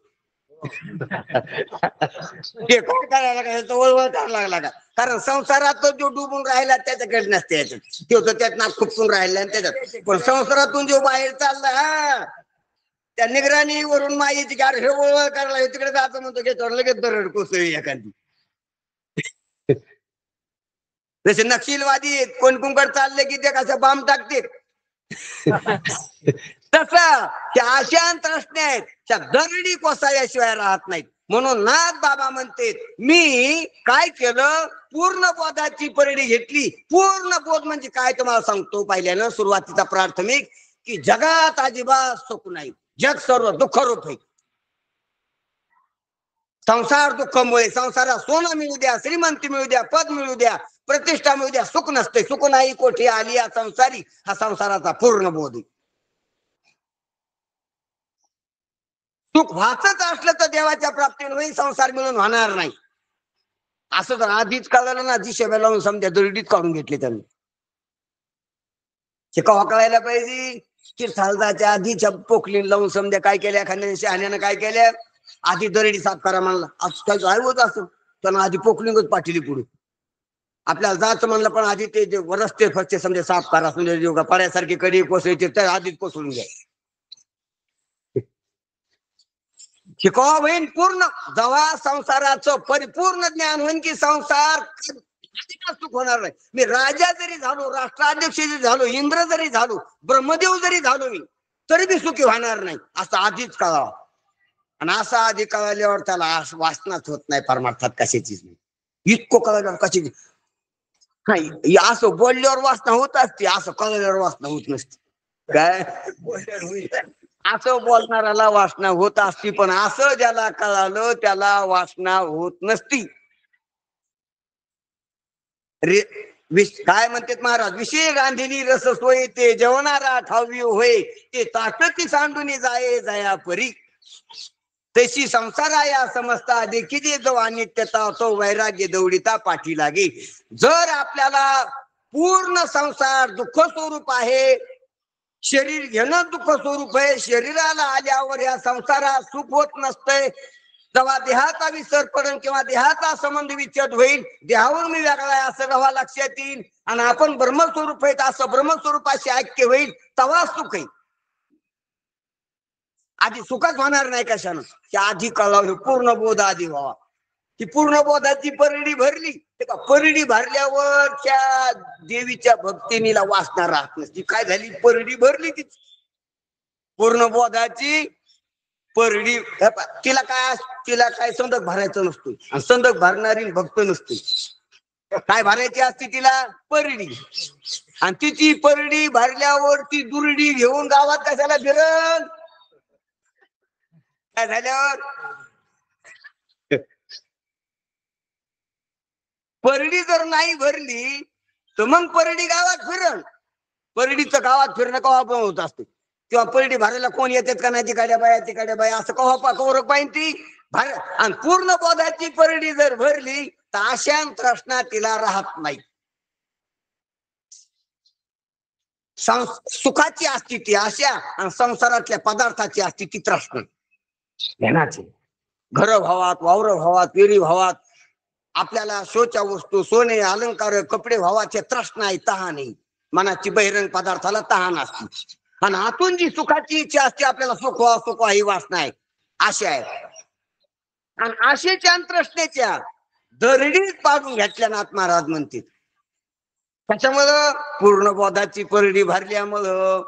A: ते काय करायला काय वळवळ करायला लागला का, कारण संसारात जो डुबून राहिला त्याच्याकडे नसते याच्यात, तो तर त्यात नाक खुपसून राहिला त्याच्यात. पण संसारातून जो बाहेर चालला त्या निगराणी वरून माहिती की अरे हे वळवळ करायला तिकडे जायचं म्हणतो, घेतो लगेच दरड कोसळी एखादी. जसे नक्षलवादी कोणकुंकड चालले की ते कसं बाम टाकते, तस त्या अशा प्रश्न आहेत त्या दरडी कोसळल्याशिवाय राहत नाहीत. म्हणून नाथ बाबा म्हणते मी काय केलं, पूर्ण बोधाची परडी घेतली. पूर्ण बोध म्हणजे काय तुम्हाला सांगतो. पहिल्यानं सुरुवातीचा प्राथमिक की जगात अजिबात सुख नाही, जग सर्व दुःखरूप आहे. संसार दुःखमुळे, संसारात सोनं मिळू द्या, श्रीमंती मिळू द्या, पद मिळू द्या, प्रतिष्ठा मिळू द्या, सुख नसते. सुख नाही कोठी आली या संसारी, हा संसाराचा पूर्ण बोध आहे. सुख व्हायचंच असलं तर देवाच्या प्राप्तीने होईल, संसार मिळून होणार नाही. असं तर आधीच कळलं ना, दिशेला लावून समजा दरडीत काढून घेतले त्यांनी. हे कवा कळायला पाहिजे, तीर्थालदाच्या आधीच्या पोखली लावून समजा काय केल्या, एखाद्या शहाण्यानं काय केल्या, आधी दरडी साफ करा म्हणला. आज काय काय होत असं, त्यांना आधी पोखलिंगच पाठीली पुढे. आपल्याला जायचं म्हणलं पण आधी ते रस्ते फस्ते समजा साफ करा, समजा पड्यासारखी कडी कोसळते तर आधीच कोसळून घ्या. शिकवा होईन पूर्ण, जेव्हा संसाराचं परिपूर्ण ज्ञान होईन की संसार सुख होणार नाही. मी राजा जरी झालो, राष्ट्राध्यक्ष जरी झालो, इंद्र जरी झालो, ब्रह्मदेव जरी झालो मी, तरी बी सुखी होणार नाही, असं आधीच कळावं. आणि असं आधी कळल्यावर त्याला वासनाच होत नाही परमार्थात कशाचीच नाही. इतकं कळल्यावर कशाची नाही, असं बोलल्यावर वासना होत असते, असं कळल्यावर वासना होत नसते. काय असं बोलणाऱ्याला वासना होत असती, पण असं ज्याला कळालं त्याला वासना होत नसती. रे काय म्हणतात महाराज, विषय गांधीनी रस सोय ते जेवणारा ठावी होय, ते ताटती सांडून जाये जया परी. तशी संसारा या समजता देखील जो अनित्यता तो वैराग्य दौडिता पाठी लागे. जर आपल्याला पूर्ण संसार दुःख स्वरूप आहे, शरीर घेणं दुःख स्वरूप आहे, शरीराला आल्यावर या संसारात सुख होत नसतंय. जेव्हा देहाचा विसर पडेल किंवा देहाचा संबंध विच्छेद होईल, देहावर मी वेगळा आहे असं जेव्हा लक्षात येईल आणि आपण ब्रह्मस्वरूप आहेत असं ब्रह्मस्वरूपाशी ऐक्य होईल, तेव्हा सुख आहे. आधी सुखच होणार नाही कशानं, त्या आधी कळावं, पूर्ण बोध आधी व्हावा. ती पूर्ण बोधाची परडी भरली, परडी भरल्यावर त्या देवीच्या भक्तीनीला वासना राहत नसती. काय झाली, परडी भरली ती पूर्ण बोधाची परडी. तिला काय संदक भरायचं नसतो, आणि संदक भरणारी भक्त नसते. काय भरायची असते तिला, परडी. आणि तिची परडी भरल्यावर ती दुर्डी घेऊन गावात कशाला फिरल, काय झाल्यावर परडी जर नाही भरली तर मग परडी गावात फिरल. परडीचं गावात फिरणं कवा पण होत असते, किंवा परडी भरायला कोण येतात का नाही, तिकाड्या बाया असं कवा कौरक पाहिजे ती भर. आणि पूर्ण बोधाची परडी जर भरली तर अशा प्रश्न तिला राहत नाही. सुखाची असती ती आशा आणि संसारातल्या पदार्थाची असती ती तृष्णा. घेण्याची घर व्हावात, वावर व्हावात, विहिरी व्हावात, आपल्याला शोच्या वस्तू, सोने, अलंकार, कपडे व्हावाचे तृष्णा आहे, तहान नाही. मनाची बहिरंग पदार्थाला तहान असते. आणि आतून जी सुखाची इच्छा असते, आपल्याला सुख व्हा ही वासना आहे, आशा आहे. आणि आशेच्या आणि तृष्णेच्या दरडीत पाडून घेतल्यानाथ महाराज म्हणतील. त्याच्यामुळं पूर्ण बोधाची परडी भरल्यामुळं,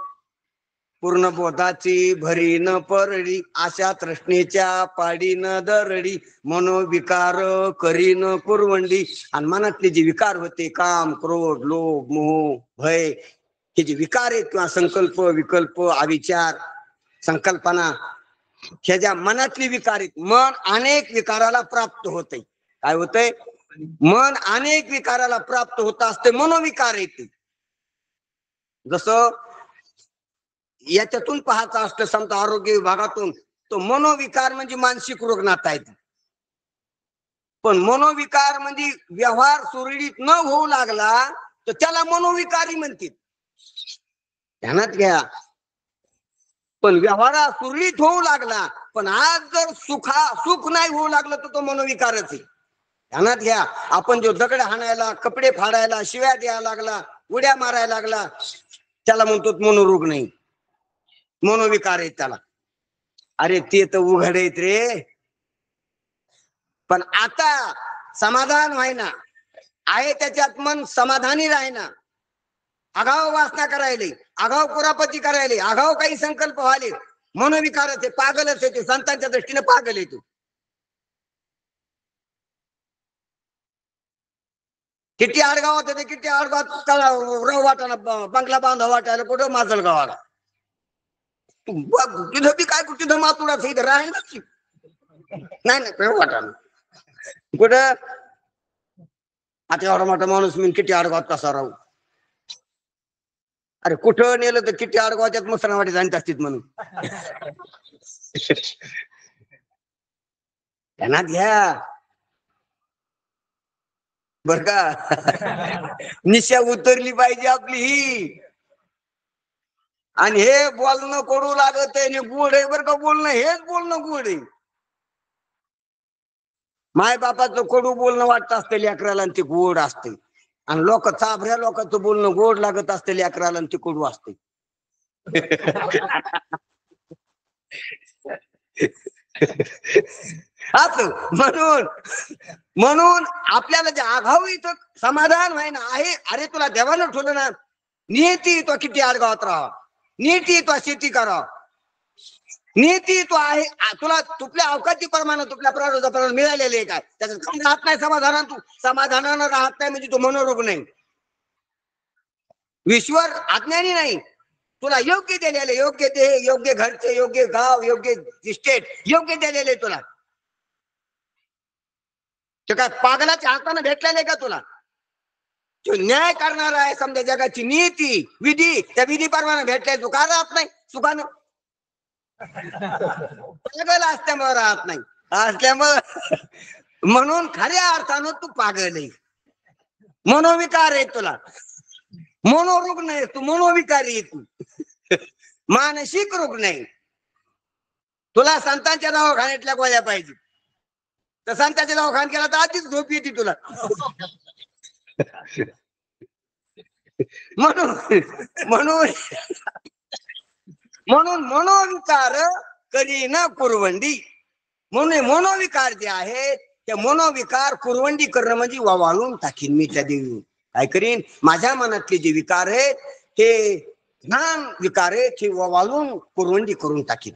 A: पूर्ण बोधाची भरी न परडी, आशा तृष्णेच्या पाडी न दरडी, मनोविकार करी न कुरवंडी. आणि मनातले जे विकार होते, काम, क्रोध, लोभ, मोह, भय, हे जे विकार आहेत किंवा संकल्प, विकल्प, अविचार, संकल्पना, ह्या ज्या मनातली विकार आहेत, मन अनेक विकाराला प्राप्त होते. काय होतंय? मन अनेक विकाराला प्राप्त होत असते, मनोविकार येते. जसं याच्यातून पाहायचं असतं समजा आरोग्य विभागातून, तो मनोविकार म्हणजे मानसिक रोग नाता येते. पण मनोविकार म्हणजे व्यवहार सुरळीत न होऊ लागला तर त्याला मनोविकारी म्हणतात. ध्यानात घ्या. पण व्यवहार सुरळीत होऊ लागला, पण आज जर सुख नाही होऊ लागलं तर तो मनोविकारच आहे. ध्यानात घ्या. आपण जो दगड हाणायला, कपडे फाडायला, शिव्या द्यायला लागला, उड्या मारायला लागला, त्याला म्हणतो मनोरोग नाही, मनोविकार आहे त्याला. अरे ते तर उघड आहेत रे. पण आता समाधान व्हायना, आहे त्याच्यात मन समाधानी राहिना, आगाव वासना करायले, आगाव कुरापती करायले, आगाव काही संकल्प व्हाले, मनोविकारच आहे, पागलच आहे ते, संतांच्या दृष्टीने पागल आहे. तू किती आडगावात होते, किती आडगावात रव वाटाणा बंगला बांधा वाटायला, कुठं माजल गावाला. तिथं बी काय कुठं मातुडाच इथं राहील नाही रव वाटाणा कुठं. आता एवढा मोठा माणूस मी किती आडगावात कसा राहू. अरे कुठं नेलं तर किती आडगावाच्यात मसरावाडी जाणत असतील म्हणून. ध्यानात घ्या बर का. निशा उतरली पाहिजे आपली ही. आणि हे बोलणं कडू लागत आहे, गोड आहे बरं का बोलणं, हेच बोलणं गोड आहे. माय बापाचं कडू बोलणं वाटत असतं लेकराला आणि ते गोड असते. आणि लोक चाभऱ्या लोकांचं बोलणं गोड लागत असते लेकराला आणि ते कडू असते. असं म्हणून आपल्याला जे आघाव इथं समाधान व्हाय ना आहे. अरे तुला देवानं ठेवलं ना, नियती तो किती आडगावात राहा, नीती तो शेती करा, नीती तो आहे तुला तुपल्या अवकाशी प्रमाणे, तुपल्या प्रारूपाप्रमाणे मिळालेले आहे. काय त्याच्यात कमी राहत नाही समाधानानं, तू समाधानानं राहत नाही म्हणजे तो मनोरोग नाही, ईश्वर अज्ञानी नाही. तुला योग्य दिलेले, योग्य देह, योग्य घरचे, योग्य गाव, योग्य स्टेट, योग्य दिलेले तुला. ते काय पागलाच्या हाताने भेटलेले का तुला? तो न्याय करणारा आहे समजा, जगाची नीती विधी, त्या विधी प्रमाणे भेटले. तू का राहत नाही सुखानं? पागल असल्यामुळे राहत नाही, असल्यामुळे. म्हणून खऱ्या अर्थानं तू पागल आहे, मनोविकार आहे तुला. मनोरोग नाही, तू मनोविकारी आहे. तू मानसिक रोग नाही. तुला संतांच्या दवाखान्यातल्या गोळ्या पाहिजे, तर संतांच्या दवाखान्यात गेला तर आधीच झोप येते तुला. म्हणून मनोविकार करी न कुरवंडी. म्हणून मनोविकार जे आहे ते मनोविकार कुरवंडी करणं म्हणजे वाळून टाकीन मी त्या देवी. काय करीन? माझ्या मनातले जे विकार आहेत हे ज्ञान विकार आहेत, हे वाळून कुरवंडी करून टाकीन.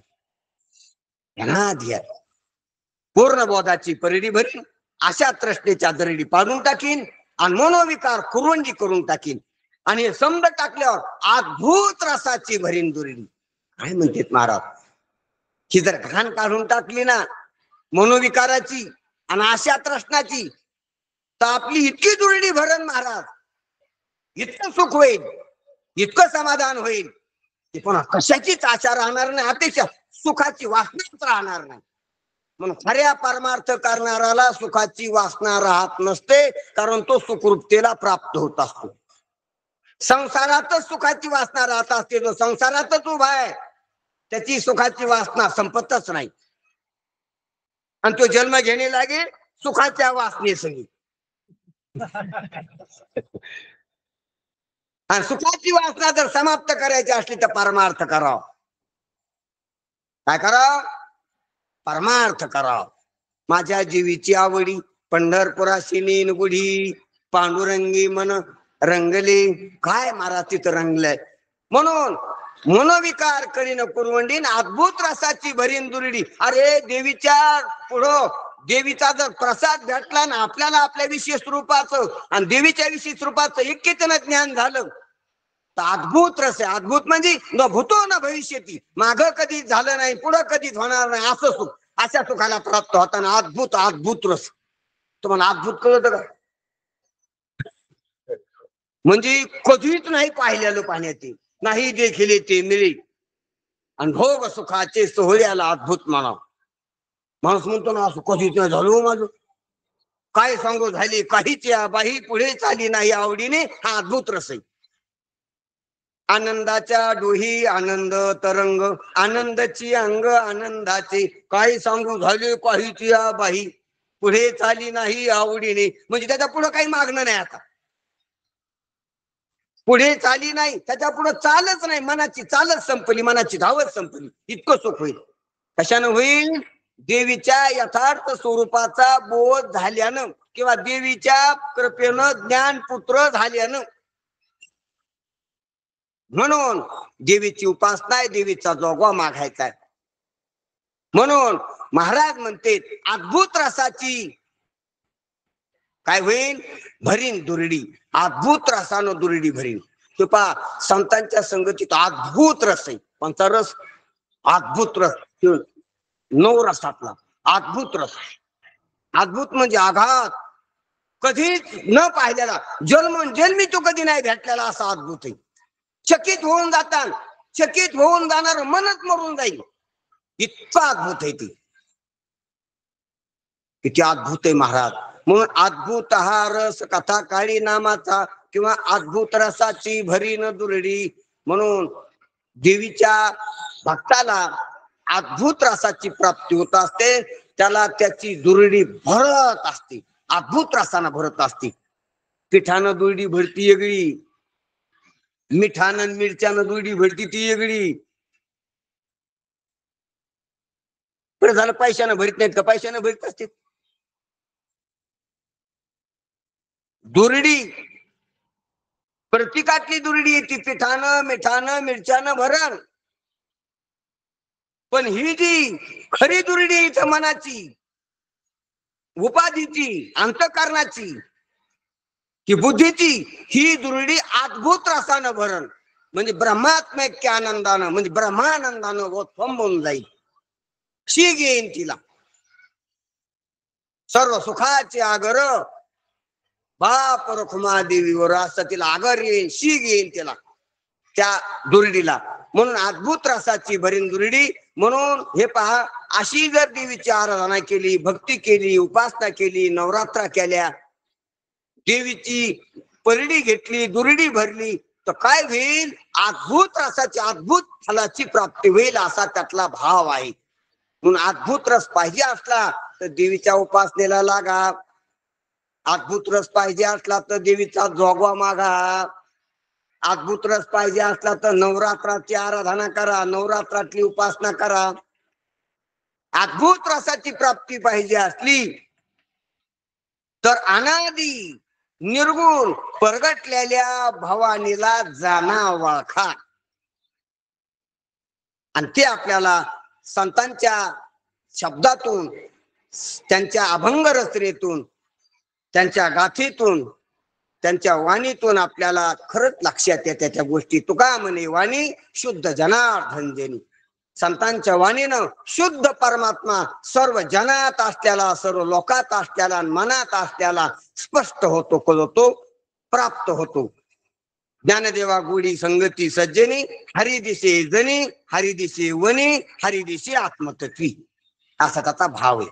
A: पूर्ण बोधाची परडी भरीन, अशा तृष्णेच्या दरडी पाडून टाकीन आणि मनोविकार कुरवंडी करून टाकीन. आणि हे समज टाकल्यावर अद्भुत रसाची भरीन दुरडी. काय म्हणतात महाराज? ही जर घाण काढून टाकली ना मनोविकाराची आणि अशा तृष्णाची, तर आपली इतकी दुरडी भरण महाराज, इतकं सुख होईल. इतकं समाधान होईल की पुन्हा कशाचीच आशा राहणार नाही, अतिशय सुखाची वासनाच राहणार नाही. म्हणून खऱ्या परमार्थ करणाऱ्याला सुखाची वासना राहत नसते, कारण तो सुखरूपतेला प्राप्त होत असतो. संसारातच सुखाची वासना राहत असते. जो संसारातच उभा आहे त्याची सुखाची वासना संपतच नाही, आणि तो जन्म घेणे लागे सुखाच्या वासनेसही. आणि सुखाची वासना जर समाप्त करायची असली तर परमार्थ कराव. काय कराव? परमार्थ कराव. माझ्या जीवीची आवडी पंढरपुराशी नेन गुढी, पांडुरंगी मन रंगले. काय महाराज तिथं रंगलंय. म्हणून मनोविकार करीन कुरवंडीन, अद्भुत रसाची भरीन दुरडी. अरे देवीच्या पुढं देवीचा जर प्रसाद भेटला ना आपल्याला आपल्या विशेष रूपाचं आणि देवीच्या विशेष रूपाचं एकेतन ज्ञान झालं तर अद्भुत रस आहे. अद्भुत म्हणजे न भूतो न भविष्यती, माग कधीच झालं नाही पुढं कधीच होणार नाही असं सुख, अशा सुखाला प्राप्त होताना अद्भुत अद्भुत रस. तुम्हाला अद्भुत कळत का? म्हणजे कधीच नाही पाहिलेलं पाण्याचे, नाही देखील ते मिळे. आणि भोग सुखाचे सोहळ्याला अद्भुत म्हणा. माणूस म्हणतो ना असं कधीच नाही झालो माझं, काय सांगू झाली काहीच या बाही पुढे चाली नाही आवडीने. हा अद्भुत रस आहे. आनंदाच्या डोही आनंद तरंग, आनंदाची अंग आनंदाचे, काय सांगू झाले काहीच या बाही पुढे चाली नाही आवडीने. म्हणजे त्याच्या पुढे काही मागणं नाही, आता पुढे चाली नाही, त्याच्या पुढे चालच नाही. मनाची चालच संपली, मनाची धावच संपली. इतकं सुख होईल. कशानं होईल? देवीच्या यथार्थ स्वरूपाचा बोध झाल्यानं किंवा देवीच्या कृपेनं ज्ञानपुत्र झाल्यानं. म्हणून देवीची उपासना आहे, देवीचा जोगवा मागायचा आहे. म्हणून महाराज म्हणते अद्भुत रसाची काय होईल? भरीन दुरडी. अद्भुत रसानं दुरडी भरीन. ते पहा संतांच्या संगतीत अद्भुत रस आहे. कोणता रस? अद्भुत रस. 9 रसातला अद्भुत रस. अद्भुत म्हणजे आघात कधीच न पाहिलेला, जन्मी तो कधी नाही भेटलेला असा अद्भुत आहे. चकित होऊन जातात, चकित होऊन जाणार मनच मरून जाईल, इतका अद्भुत आहे ती. किती अद्भुत आहे महाराज. म्हणून अद्भुत हा रस कथा काळी नामाचा किंवा अद्भुत रसाची भरीन दुरडी. म्हणून देवीच्या भक्ताला अद्भुत रसाची प्राप्ती होत असते, त्याला त्याची दुरडी भरत असते, अद्भुत रसानं भरत असते. पिठानं दुरडी भरती वेगळी, मिठानं मिरच्यानं दुरडी भरती ती वेगळी. बरं झालं पैशानं भरीत नाहीत का? पैशानं भरीत असते दुरडी. प्रत्येकातली दुरडी येते पिठानं मिठानं मिरच्यानं भरण. पण ही जी खरी दुरडी इथं मनाची उपाधीची अंतःकरणाची की बुद्धीची, ही दुरडी अद्भुत रसानं भरण. म्हणजे ब्रह्मात्मक आनंदानं म्हणजे ब्रह्मानंदानं ओथंबून जाईल. शीग येईन तिला. सर्व सुखाचे आगर बाप रखुमा देवीवर असं तिला आगर येईल, शीग येईल तिला त्या दुरडीला. म्हणून अद्भुत रसाची भरीन दुरडी. म्हणून हे पहा, अशी जर देवीची आराधना केली, भक्ती केली, उपासना केली, नवरात्रा केल्या, देवीची परडी घेतली, दुरडी भरली, तर काय होईल? अद्भुत रसाची अद्भुत फलाची प्राप्ती होईल, असा त्यातला भाव आहे. म्हणून अद्भुत रस पाहिजे असला तर देवीच्या उपासनेला लागा. अद्भुत रस पाहिजे असला तर देवीचा जोगवा मागा. अद्भुत रस पाहिजे असला तर नवरात्राची आराधना करा, नवरात्रातली उपासना करा. अद्भुत रसाची प्राप्ती पाहिजे असली तर अनादी निर्गुण परगटलेल्या भवानीला जाना वळखा. आणि ते आपल्याला संतांच्या शब्दातून, त्यांच्या अभंग रचनेतून, त्यांच्या गाथेतून, त्यांच्या वाणीतून आपल्याला खरंच लक्षात येत्या त्या गोष्टी. तुका म्हणे वाणी शुद्ध जनार्दन जनी. संतांच्या वाणीनं शुद्ध परमात्मा सर्व जनात असल्याला, सर्व लोकात असल्याला, मनात असल्याला स्पष्ट होतो, कळतो, प्राप्त होतो. ज्ञानदेवा गोडी संगती सज्जनी, हरी दिसे जनी, हरी दिसे वनी, हरी दिसे आत्मतत्वी, असा त्याचा भाव आहे.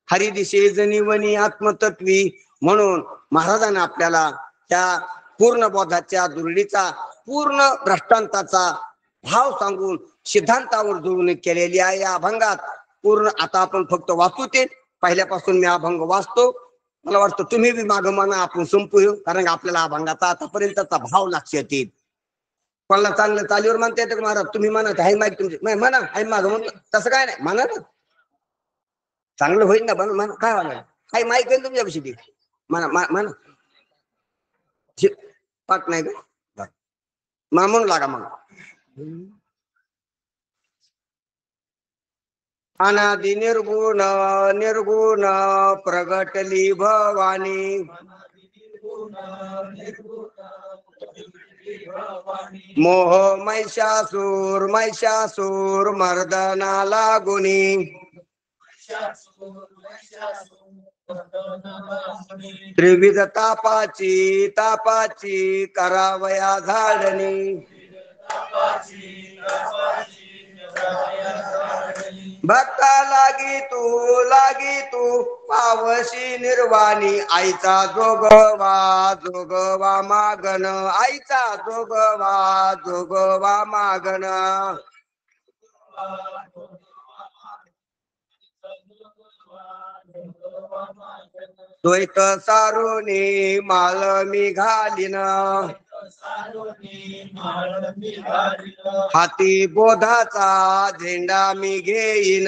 A: हरी दिसे जनी वनी आत्मतत्वी. म्हणून महाराजांनी आपल्याला त्या पूर्ण बोधाच्या दुर्डीचा, पूर्ण दृष्टांताचा भाव सांगून सिद्धांतावर जोडून केलेली आहे या अभंगात. पूर्ण आता आपण फक्त वाचू ते. पहिल्यापासून मी अभंग वाचतो. मला वाटतं तुम्ही बी माग म्हणा, आपण संपू, कारण आपल्याला अभंगाचा आतापर्यंतचा भाव लक्षात येईल. कोणाला चांगलं चालीवर म्हणता येतं महाराज, तुम्ही म्हणा हाय माईक तुमचे म्हणा, हाय माग म्हणतो तसं काय नाही, म्हणा ना, चांगलं होईल ना. म्हणा काय म्हणा, हाय माईक आहे तुमच्यापाशी ती म्हणा म्हणा. पाठ नाही का म्हणू लागा मग. अनादि निर्गुण निर्गुण प्रगटली भवानी, मोह महिषासूर महिषासूर मर्दना लागुनी, त्रिविध तापाची तापाची करावया झाडणी, भक्ता लागी तू पावशी निर्वाणी, आईचा जोगवा मागण, आईचा जोगवा मागण. द्वैत सारुनी माल मी घालीन, हाती बोधाचा झेंडा मी घेईन,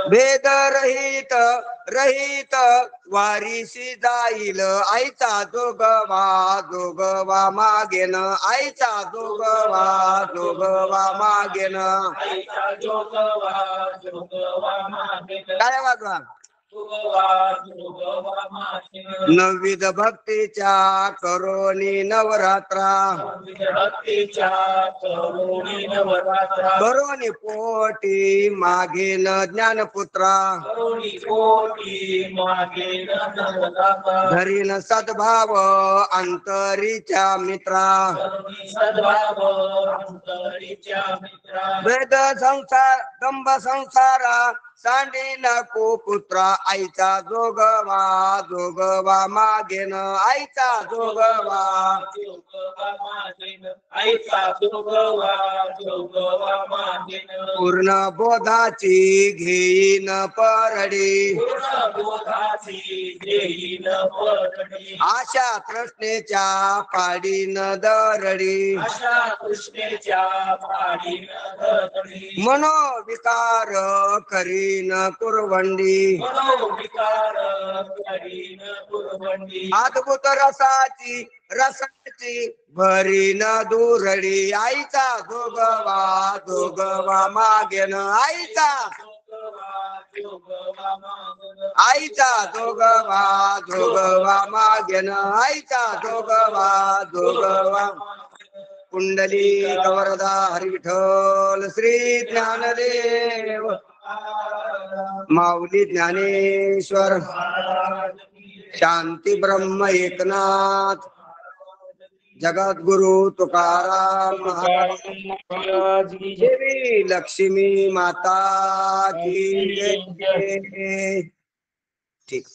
A: भेद रहित रहित वारीशी जाईल, आईचा जोगवा मागेन, आईचा जोगवा मागेन. काय वाजवा नवविध भक्तीच्या करोनी नवरात्रा, करोनी पोटी मागेन ज्ञानपुत्रा, धरीन सद्भाव अंतरीच्या मित्रा, वेद संसार दंभ संसारा सांडी नको पुत्रा, आईचा जोगवा मागेन, आईचा जोगवा पूर्ण बोधाची घेईन परडी, आशा तृष्णेच्या पाडीन दरडी, मनोविकार करीन कुरवंडी, अद्भुत रसाची भरीन दुरडी, आईचा जोगवा मागेन, आईचा जोगवा मागेन, आईचा जोगवा. कुंडली गवरदा हरी विठ्ठल श्री ज्ञानदेव माऊली ज्ञानेश्वर शांती ब्रह्म एकनाथ जगद्गुरु तुकाराम महाराज, देवी लक्ष्मी माता की जय. ठीक.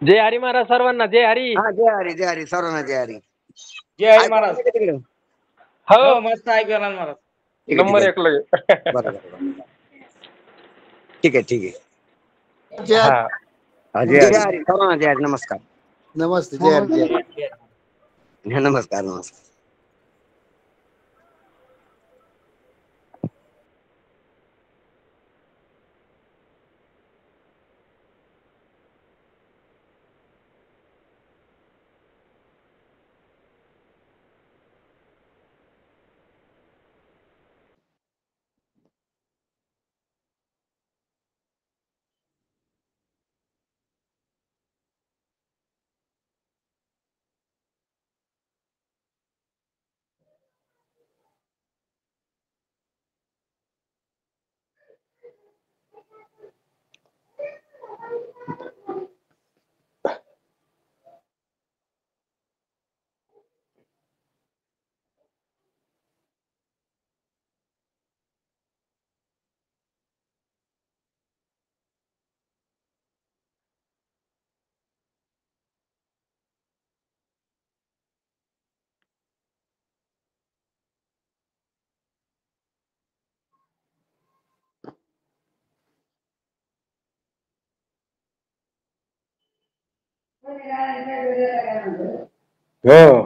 B: जय हरी महाराज सर्वांना. जय हरी.
A: हा जय हरी सर्वांना जय हरी.
C: जय हरी महाराज.
B: हो
C: मस्त ऐकलं महाराज.
B: नंबर 1 लगे.
A: बरोबर. ठीक आहे.
B: हा
A: जय हरी सर्वांना जय हरी. नमस्कार.
D: नमस्ते. जय हरी.
A: नमस्कार.
E: हो